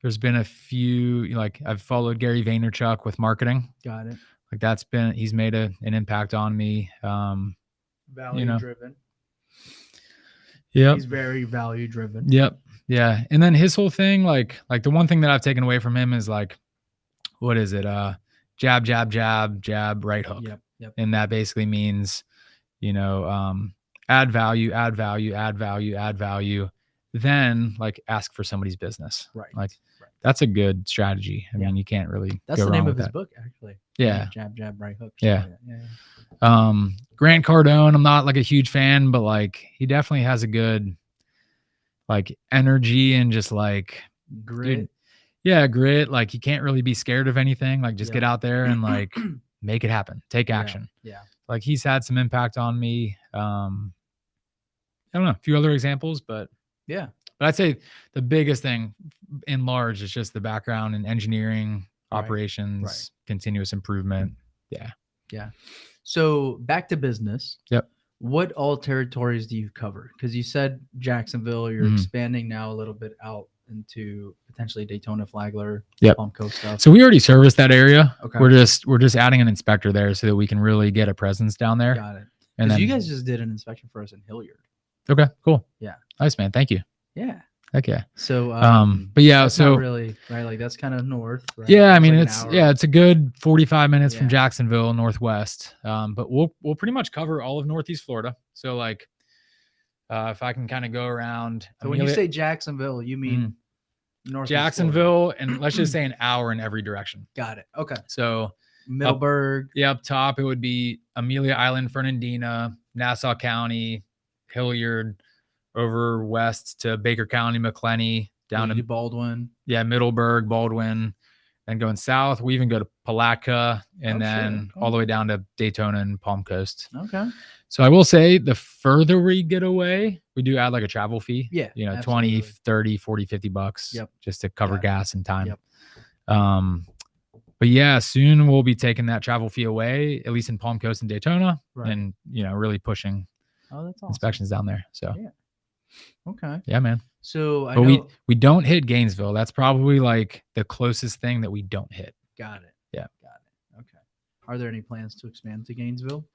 there's been a few, like I've followed Gary Vaynerchuk with marketing. Got it. Like he's made an impact on me. Value driven. Yep. He's very value driven. Yep. Yeah. And then his whole thing, like the one thing that I've taken away from him is like, what is it? Jab, jab, jab, jab, right hook. Yep. And that basically means, add value, add value, add value, add value. Then like ask for somebody's business. Right. Like that's a good strategy. I mean, you can't really. That's go the name wrong of with his that. book, actually. Yeah. Jab, jab, right hook. Yeah. Grant Cardone, I'm not like a huge fan, but like he definitely has a good like energy and just like grit. Dude, yeah, grit. Like you can't really be scared of anything. Like just get out there and like make it happen. Take action. Yeah. Like he's had some impact on me. I don't know, a few other examples, but yeah. But I'd say the biggest thing in large is just the background in engineering, operations, continuous improvement. Yeah. So back to business. Yep. What all territories do you cover? Because you said Jacksonville, you're expanding now a little bit out into potentially Daytona, Flagler, Palm Coast stuff. So we already service that area. Okay. We're just adding an inspector there so that we can really get a presence down there. Got it. Because you guys just did an inspection for us in Hilliard. Okay, cool. Yeah. Nice, man. Thank you. Yeah. Heck yeah. So, but yeah, that's so not really right. Like that's kind of north. Right? Yeah, I mean like it's a good 45 minutes from Jacksonville, northwest. But we'll pretty much cover all of Northeast Florida. So like, if I can kind of go around. So when you say Jacksonville, you mean Northeast Jacksonville, and let's just say an hour in every direction. Got it. Okay. So Middleburg. Up top it would be Amelia Island, Fernandina, Nassau County, Hilliard, over west to Baker County, McClenny, down to Baldwin. Yeah, Middleburg, Baldwin, and going south, we even go to Palatka, and then all the way down to Daytona and Palm Coast. Okay. So I will say the further we get away, we do add like a travel fee. Yeah. Absolutely. 20, 30, 40, $50 just to cover gas and time. But yeah, soon we'll be taking that travel fee away, at least in Palm Coast and Daytona, and really pushing inspections down there. So okay. Yeah, man. So we don't hit Gainesville. That's probably like the closest thing that we don't hit. Got it. Yeah. Got it. Okay. Are there any plans to expand to Gainesville?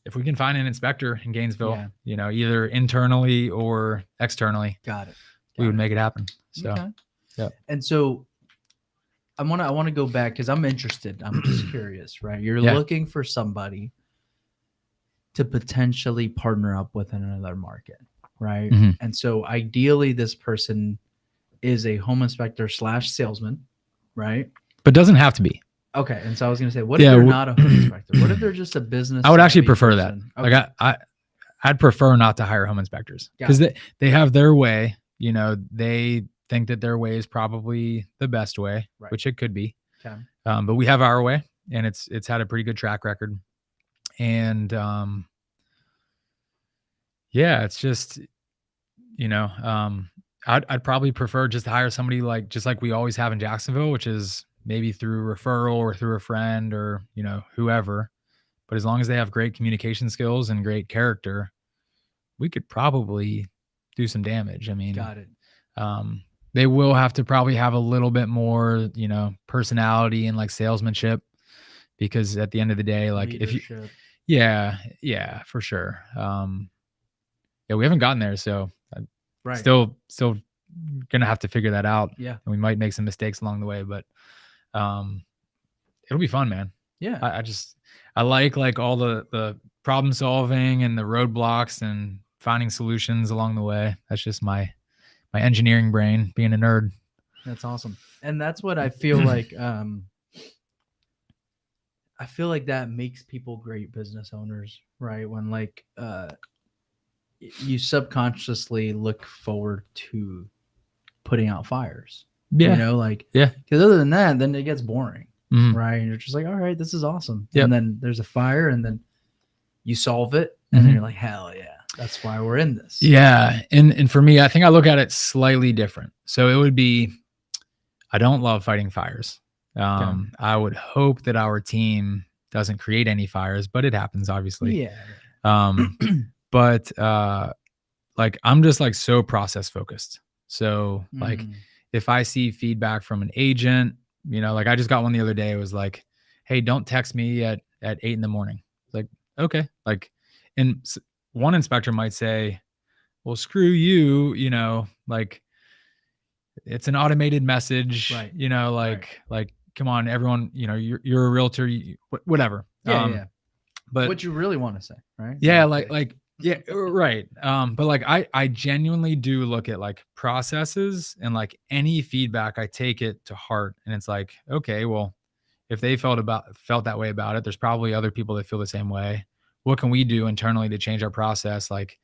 If we can find an inspector in Gainesville, either internally or externally, we would make it happen. So, And so I want to go back because I'm interested. I'm just curious, right? You're looking for somebody to potentially partner up with in another market. Right. And so ideally this person is a home inspector / salesman. Right. But doesn't have to be. Okay. And so I was going to say, what if they're not a home inspector? What if they're just a business? I would actually prefer that. Okay. Like I'd prefer not to hire home inspectors because they have their way, they think that their way is probably the best way, which it could be. Okay. But we have our way and it's had a pretty good track record. And, yeah, it's just, I'd probably prefer just to hire somebody just like we always have in Jacksonville, which is maybe through referral or through a friend or, whoever. But as long as they have great communication skills and great character, we could probably do some damage. I mean, got it. They will have to probably have a little bit more, personality and like salesmanship, because at the end of the day, like leadership. if you, yeah, for sure. Yeah, we haven't gotten there, so still gonna have to figure that out. Yeah, and we might make some mistakes along the way, but it'll be fun, man. Yeah, I like all the problem solving and the roadblocks and finding solutions along the way. That's just my engineering brain, being a nerd. That's awesome, and that's what I feel like. I feel like that makes people great business owners, right? When like you subconsciously look forward to putting out fires. Yeah. Because other than that, then it gets boring, right? And you're just like, all right, this is awesome. Yep. And then there's a fire and then you solve it and then you're like, hell yeah. That's why we're in this. Yeah. And for me, I think I look at it slightly different. So it would be, I don't love fighting fires. I would hope that our team doesn't create any fires, but it happens, obviously. Yeah. But like, I'm just like so process focused. So like, if I see feedback from an agent, like I just got one the other day. It was like, hey, don't text me at 8 a.m. Like, okay. Like, and one inspector might say, well, screw you, like it's an automated message, Right. Like, come on, everyone, you're a realtor, whatever. Yeah. But what you really want to say, right? Yeah. Yeah, right. But like, I genuinely do look at like processes, and like any feedback, I take it to heart. And it's like, okay, well, if they felt that way about it, there's probably other people that feel the same way. What can we do internally to change our process? Like,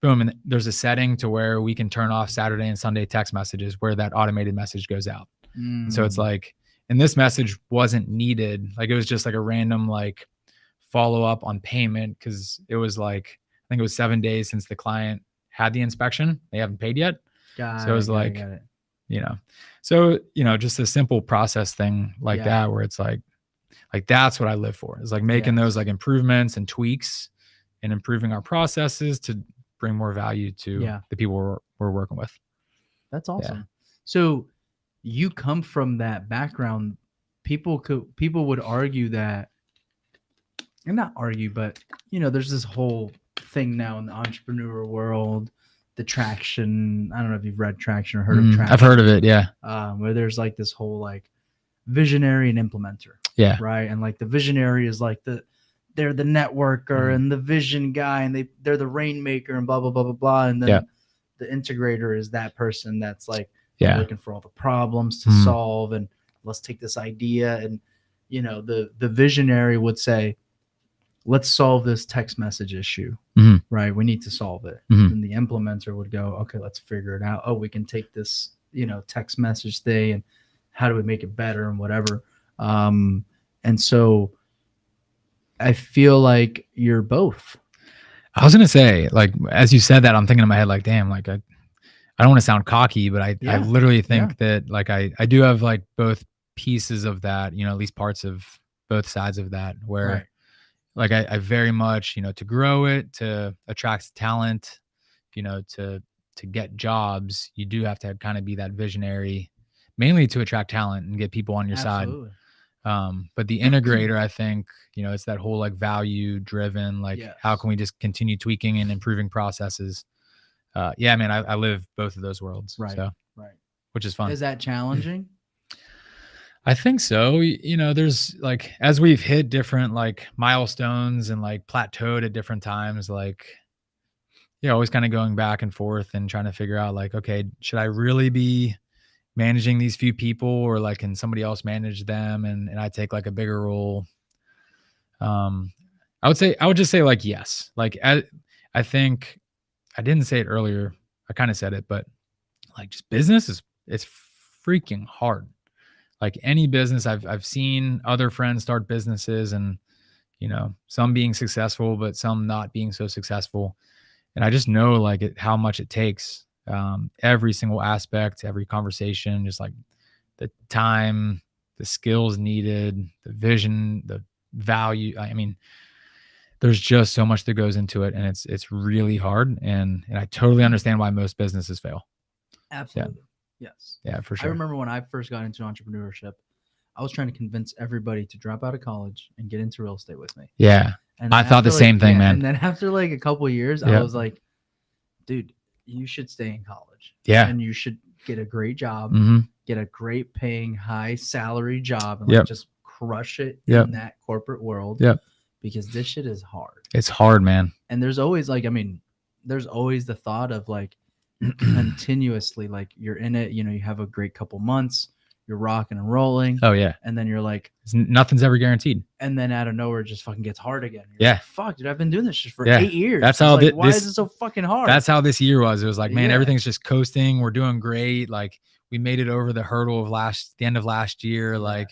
boom. And there's a setting to where we can turn off Saturday and Sunday text messages where that automated message goes out. So it's like, and this message wasn't needed. Like, it was just like a random, like, follow up on payment. Cause it was like, I think it was 7 days since the client had the inspection. They haven't paid yet. So it was like, so, just a simple process thing like that, where it's like that's what I live for, is like making those like improvements and tweaks and improving our processes to bring more value to the people we're working with. That's awesome. Yeah. So you come from that background. People would argue that, and not argue, but there's this whole thing now in the entrepreneur world, the traction. I don't know if you've read Traction or heard of Traction. I've heard of it. Yeah. Where there's like this whole like visionary and implementer. Yeah. Right. And like the visionary is like they're the networker and the vision guy, and they're the rainmaker and blah, blah, blah, blah, blah. And then the integrator is that person that's like looking for all the problems to solve. And let's take this idea. And, the visionary would say, let's solve this text message issue, right? We need to solve it. And the implementer would go, okay, let's figure it out. Oh, we can take this, text message thing, and how do we make it better and whatever. And so I feel like you're both. I was going to say, like, as you said that, I'm thinking in my head, like, damn, like I don't want to sound cocky, but I literally think that like, I do have like both pieces of that, at least parts of both sides of that, where like I very much, to grow it, to attract talent, to get jobs, you do have to kind of be that visionary, mainly to attract talent and get people on your side. But the integrator, I think, it's that whole like value driven, like how can we just continue tweaking and improving processes? Man, I live both of those worlds. So, which is fun. Is that challenging? I think so. There's like, as we've hit different like milestones and like plateaued at different times, like, always kind of going back and forth and trying to figure out like, okay, should I really be managing these few people, or like, can somebody else manage them? And I take like a bigger role. I would just say like, yes. Like, I think I didn't say it earlier. I kind of said it, but like, just business it's freaking hard. Like any business, I've seen other friends start businesses, and, some being successful, but some not being so successful. And I just know like how much it takes, every single aspect, every conversation, just like the time, the skills needed, the vision, the value. I mean, there's just so much that goes into it, and it's really hard. And I totally understand why most businesses fail. Absolutely. Yes. Yeah, for sure. I remember when I first got into entrepreneurship, I was trying to convince everybody to drop out of college and get into real estate with me. Yeah. And I thought the same thing, man. And then after like a couple of years, I was like, dude, you should stay in college. Yeah. And you should get a great job, get a great paying, high salary job, and like just crush it in that corporate world. Because this shit is hard. It's hard, man. And there's always like, there's always the thought of like, continuously, like you're in it, you have a great couple months, you're rocking and rolling. Oh yeah. And then you're like, nothing's ever guaranteed. And then out of nowhere, it just fucking gets hard again. You're like, fuck, dude, I've been doing this shit for 8 years. That's how like, why is it so fucking hard? That's how this year was. It was like, man, everything's just coasting. We're doing great. Like, we made it over the hurdle of the end of last year. Like,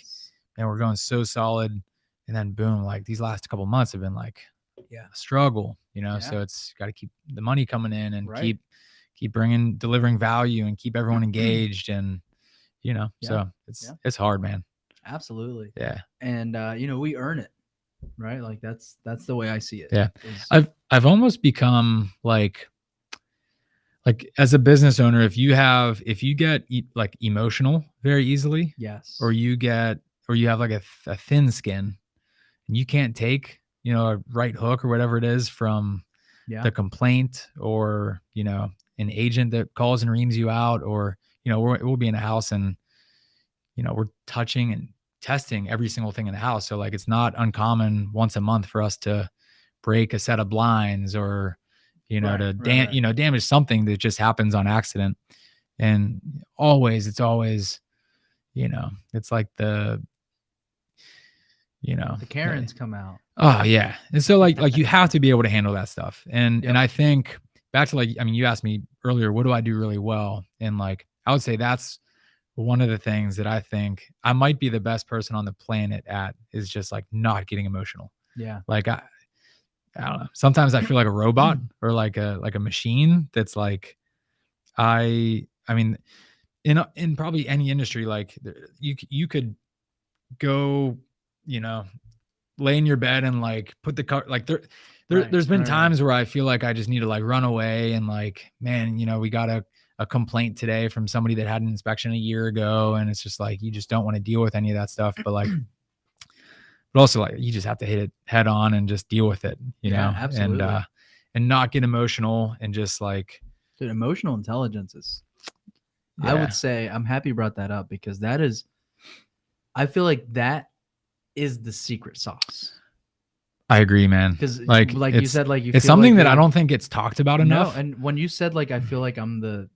and we're going so solid. And then boom, like these last couple months have been like, a struggle, you know, Yeah. so it's got to keep the money coming in and Right. keep delivering value and keep everyone engaged. And, you know, Yeah. so it's hard, man. Absolutely. Yeah. And, you know, we earn it, right? Like that's the way I see it. Yeah. is- I've almost become like as a business owner, if you get like emotional very easily, yes. or you have like a thin skin, and you can't take, you know, a right hook or whatever it is from Yeah. the complaint, or, you know, an agent that calls and reams you out, or, you know, we'll be in a house and, you know, we're touching and testing every single thing in the house. So like, it's not uncommon once a month for us to break a set of blinds, or, you know, Right. you know, damage something that just happens on accident. And it's always, you know, it's like you know, The Karens come out. oh yeah. And so like you have to be able to handle that stuff. And Yep. I think back to, like, I mean, you asked me earlier, what do I do really well? And like, I would say that's one of the things that I think I might be the best person on the planet at, is just like not getting emotional. Yeah. Like I don't know. Sometimes I feel like a robot, or like a machine that's like, I mean, in probably any industry, like you could go, you know, lay in your bed and like put the car, like there's been times where I feel like I just need to like run away, and like, man, you know, we got a complaint today from somebody that had an inspection a year ago, and it's just like, you just don't want to deal with any of that stuff. But like, but also like, you just have to hit it head on and just deal with it, you know, absolutely. and not get emotional, and just like, Dude, emotional intelligence is, I would say, I'm happy you brought that up, because that is, I feel like that is the secret sauce. I agree, man. Because like you said, like it's something that I don't think gets talked about enough. No, and when you said like, I feel like I'm the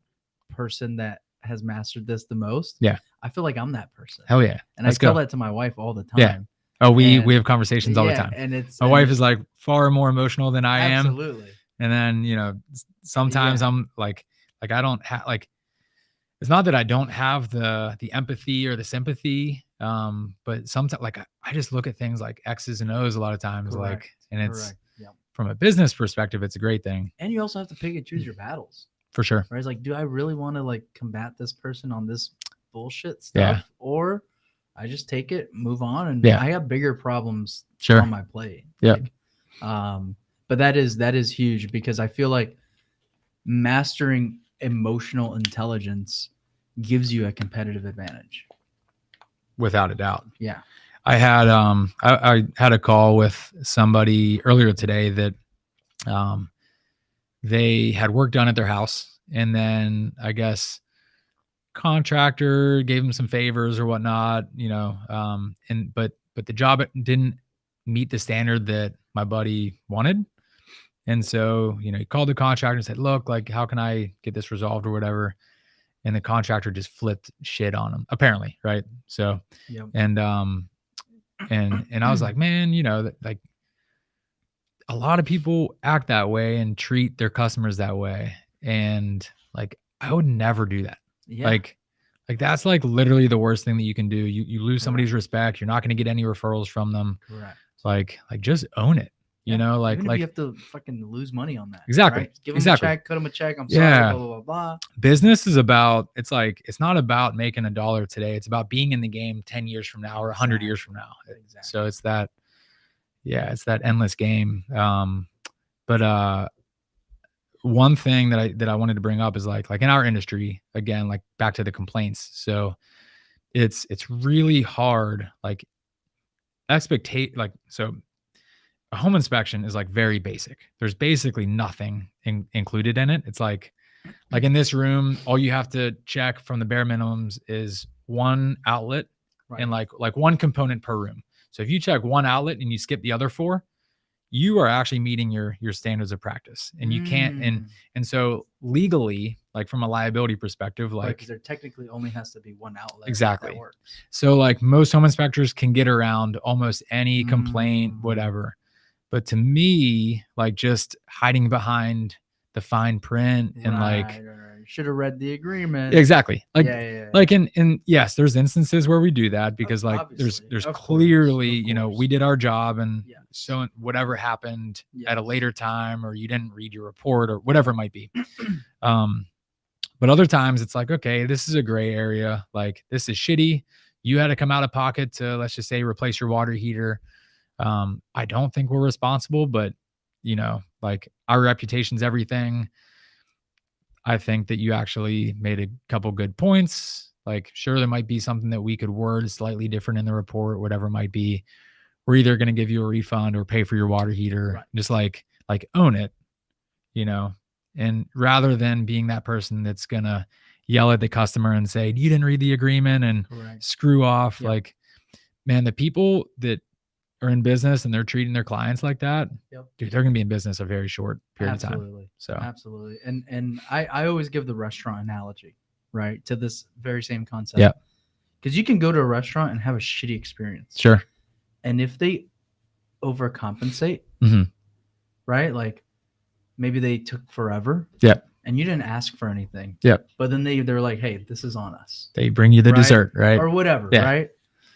person that has mastered this the most. Yeah. I feel like I'm that person. Hell yeah. And I tell that to my wife all the time. Yeah. Oh, we have conversations all the time. And my wife is like far more emotional than I am. Absolutely. And then, you know, sometimes I'm like I don't have, like, it's not that I don't have the empathy or the sympathy. But sometimes, like, I just look at things like X's and O's a lot of times. Correct. Like, and it's from a business perspective, it's a great thing. And you also have to pick and choose your battles. For sure. Right? It's like, do I really want to like combat this person on this bullshit stuff? Or I just take it, move on, and I have bigger problems on my plate. Yeah. Like, but that is huge, because I feel like mastering emotional intelligence gives you a competitive advantage. Without a doubt. Yeah. I had I had a call with somebody earlier today that they had work done at their house, and then I guess contractor gave them some favors or whatnot, you know, and but the job didn't meet the standard that my buddy wanted. And so, you know, he called the contractor and said, look, like, how can I get this resolved or whatever? And the contractor just flipped shit on him, apparently. Right. So, and I was like, man, you know, like, a lot of people act that way and treat their customers that way. And like, I would never do that. Yeah. Like that's like literally the worst thing that you can do. You lose somebody's respect. You're not going to get any referrals from them. Correct. Like just own it. You know, like, even if you have to fucking lose money on that. Exactly. Right? Give them a check, cut them a check. I'm sorry, blah, blah, blah, blah. Business is about, it's like, it's not about making $1 today. It's about being in the game 10 years from now or 100 years from now. Exactly. So it's that, it's that endless game. But one thing that I wanted to bring up is like in our industry, again, like back to the complaints. So it's really hard, like so a home inspection is like very basic. There's basically nothing included in it. It's like in this room, all you have to check from the bare minimums is one outlet and like one component per room. So if you check one outlet and you skip the other 4, you are actually meeting your standards of practice, and you can't. And so legally, like from a liability perspective, like, because there technically only has to be one outlet. Exactly. That works. So like most home inspectors can get around almost any complaint, whatever. But to me, like just hiding behind the fine print and should have read the agreement. Exactly. Like, Yeah. like in yes, there's instances where we do that because like Obviously. there's Of clearly, course. you know, we did our job and Yes. so whatever happened at a Yes. later time, or you didn't read your report or whatever it might be. But other times it's like, okay, this is a gray area. Like this is shitty. You had to come out of pocket to, let's just say, replace your water heater. I don't think we're responsible, but you know, like our reputation's everything. I think that you actually made a couple good points. Like, sure, there might be something that we could word slightly different in the report, whatever it might be. We're either going to give you a refund or pay for your water heater. Right. Just like own it, you know, and rather than being that person that's going to yell at the customer and say, you didn't read the agreement and screw off. Yep. Like, man, the people that are in business and they're treating their clients like that, dude, they're going to be in business a very short period of time. So absolutely. And I always give the restaurant analogy, right, to this very same concept. Yeah. Because you can go to a restaurant and have a shitty experience. Sure. And if they overcompensate, right, like maybe they took forever. Yep. And you didn't ask for anything. Yep. But then they're like, hey, this is on us. They bring you the dessert, right? Or whatever, right?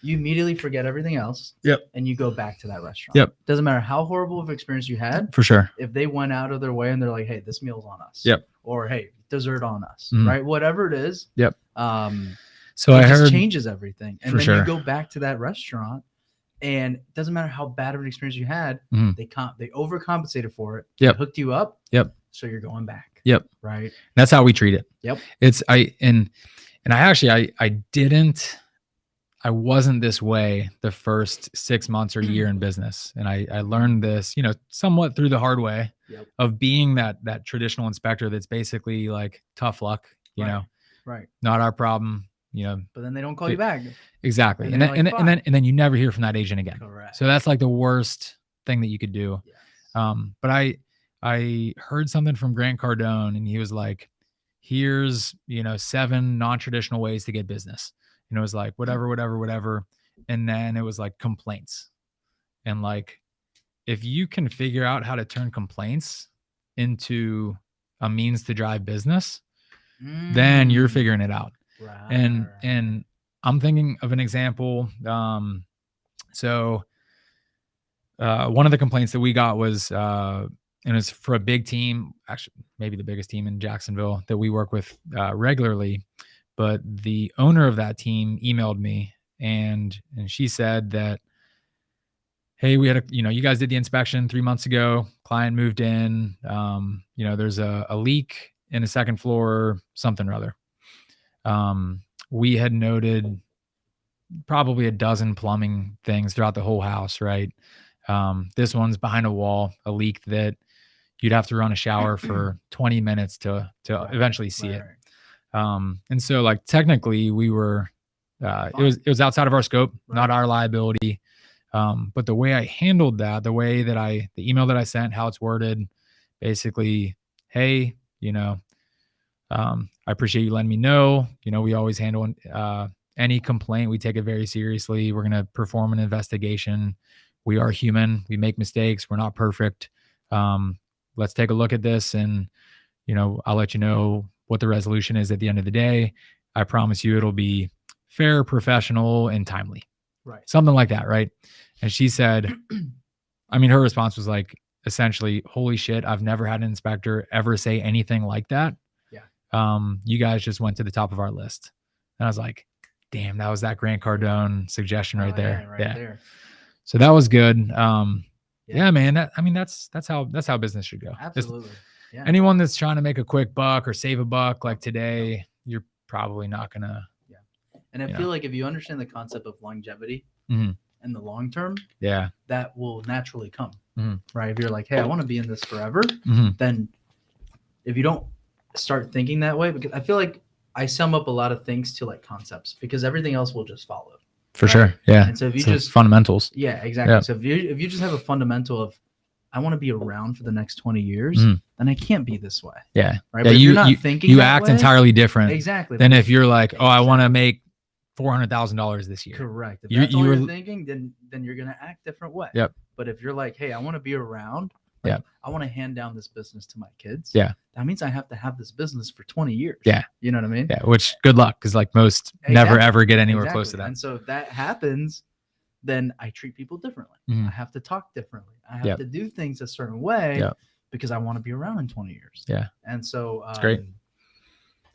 You immediately forget everything else. Yep. And you go back to that restaurant. Yep. Doesn't matter how horrible of an experience you had. For sure. If they went out of their way and they're like, hey, this meal's on us. Yep. Or hey, dessert on us. Right? Whatever it is. Yep. So it just changes everything. And then you go back to that restaurant and it doesn't matter how bad of an experience you had, they overcompensated for it. Yep. Hooked you up. Yep. So you're going back. Yep. Right. That's how we treat it. Yep. I wasn't this way the first 6 months or year in business. And I learned this, you know, somewhat through the hard way of being that traditional inspector that's basically like tough luck, you know, not our problem, you know. But then they don't call you back. Exactly. And then you never hear from that agent again. Correct. So that's like the worst thing that you could do. Yes. But I heard something from Grant Cardone and he was like, here's, you know, 7 non-traditional ways to get business. And it was like, whatever. And then it was like complaints. And like, if you can figure out how to turn complaints into a means to drive business, then you're figuring it out. Right. And I'm thinking of an example. So one of the complaints that we got was, and it's for a big team, actually maybe the biggest team in Jacksonville that we work with regularly. But the owner of that team emailed me and she said that, hey, we had you guys did the inspection 3 months ago. Client moved in. You know, there's a leak in the second floor, something or other. We had noted probably a dozen plumbing things throughout the whole house, right? This one's behind a wall, a leak that you'd have to run a shower for 20 minutes to eventually see it. And so like technically we were, it was outside of our scope, not our liability. But the way I handled that, the email that I sent, how it's worded, basically, hey, you know, I appreciate you letting me know, you know, we always handle, any complaint. We take it very seriously. We're going to perform an investigation. We are human. We make mistakes. We're not perfect. Let's take a look at this and, you know, I'll let you know what the resolution is at the end of the day. I promise you it'll be fair, professional, and timely. Right. Something like that. Right. And she said, I mean, her response was like, essentially, holy shit, I've never had an inspector ever say anything like that. Yeah. You guys just went to the top of our list. And I was like, damn, that was that Grant Cardone suggestion right there. Yeah. There. So that was good. Yeah, man. That's how business should go. Absolutely. Yeah. Anyone that's trying to make a quick buck or save a buck like today, you're probably not gonna. Yeah. And I feel like if you understand the concept of longevity in the long term, that will naturally come. Right. If you're like, hey, I want to be in this forever, then if you don't start thinking that way, because I feel like I sum up a lot of things to like concepts because everything else will just follow. For sure. Yeah. And so if you just fundamentals. Yeah, exactly. So if you just have a fundamental of I want to be around for the next 20 years, then I can't be this way. Yeah. Right. Yeah, but if you're not thinking you that act way, entirely different. Exactly. Than if you're like, oh, I want to make $400,000 this year. Correct. If that's all you're thinking, then you're gonna act different way. Yep. But if you're like, hey, I want to be around Like, Yeah. I want to hand down this business to my kids. Yeah. That means I have to have this business for 20 years. Yeah. You know what I mean? Yeah. Which good luck. Cause like most never ever get anywhere close to that. And so if that happens, then I treat people differently. Mhm. I have to talk differently. I have to do things a certain way because I want to be around in 20 years. Yeah. And so it's great.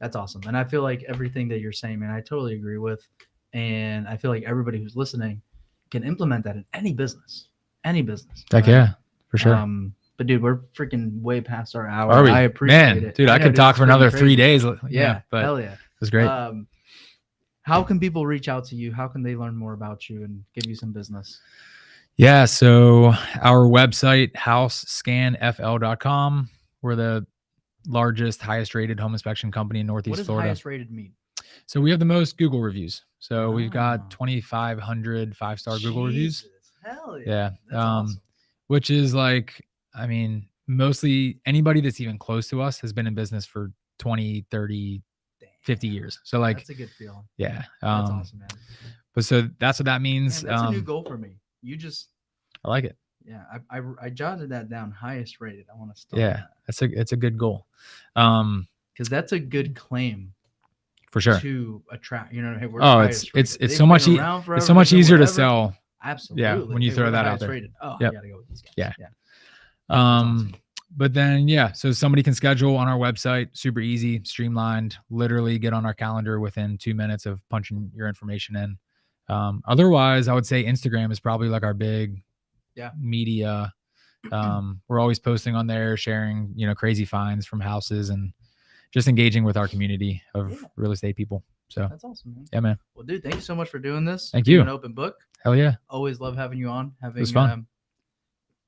That's awesome. And I feel like everything that you're saying, man, I totally agree with. And I feel like everybody who's listening can implement that in any business. Any business. Heck yeah, for sure. But dude, we're freaking way past our hour. Are we? I appreciate it. Dude, I could talk for another 3 days. Yeah, but hell yeah. It was great. How can people reach out to you? How can they learn more about you and give you some business? Yeah, so our website, HouseScanFL.com. We're the largest, highest rated home inspection company in Northeast Florida. What does highest rated mean? So we have the most Google reviews. So we've got 2,500 5-star Google reviews. Hell yeah. Yeah. That's awesome. Which is like, I mean, mostly anybody that's even close to us has been in business for 20, 30, 50 years. So like, that's a good feeling. Yeah. That's awesome, man. But so that's what that means. Man, that's a new goal for me. I like it. Yeah. I jotted that down. Highest rated. I want to start. Yeah. It's a good goal. Because that's a good claim. For sure. To attract, you know, hey, we're it's so much easier to sell. Absolutely. Yeah, when you throw that out there. Rated. Oh, I gotta go with these guys. Yeah. Awesome. But then so somebody can schedule on our website, super easy, streamlined, literally get on our calendar within 2 minutes of punching your information in. Otherwise, I would say Instagram is probably like our big media. We're always posting on there, sharing, crazy finds from houses and just engaging with our community of real estate people. So that's awesome, man. Yeah, man. Well, dude, thank you so much for doing this. Thank you. An open book. Hell yeah. Always love having you on. It was fun.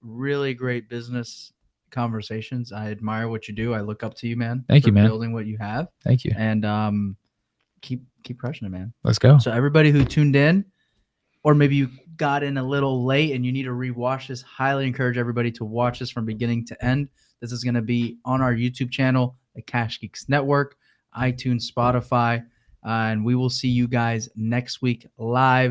Really great business conversations. I admire what you do. I look up to you, man. Thank you, man. Building what you have. Thank you. And keep crushing it, man. Let's go. So everybody who tuned in, or maybe you got in a little late and you need to rewatch this, highly encourage everybody to watch this from beginning to end. This is going to be on our YouTube channel, the Cash Geeks Network, iTunes, Spotify, and we will see you guys next week live.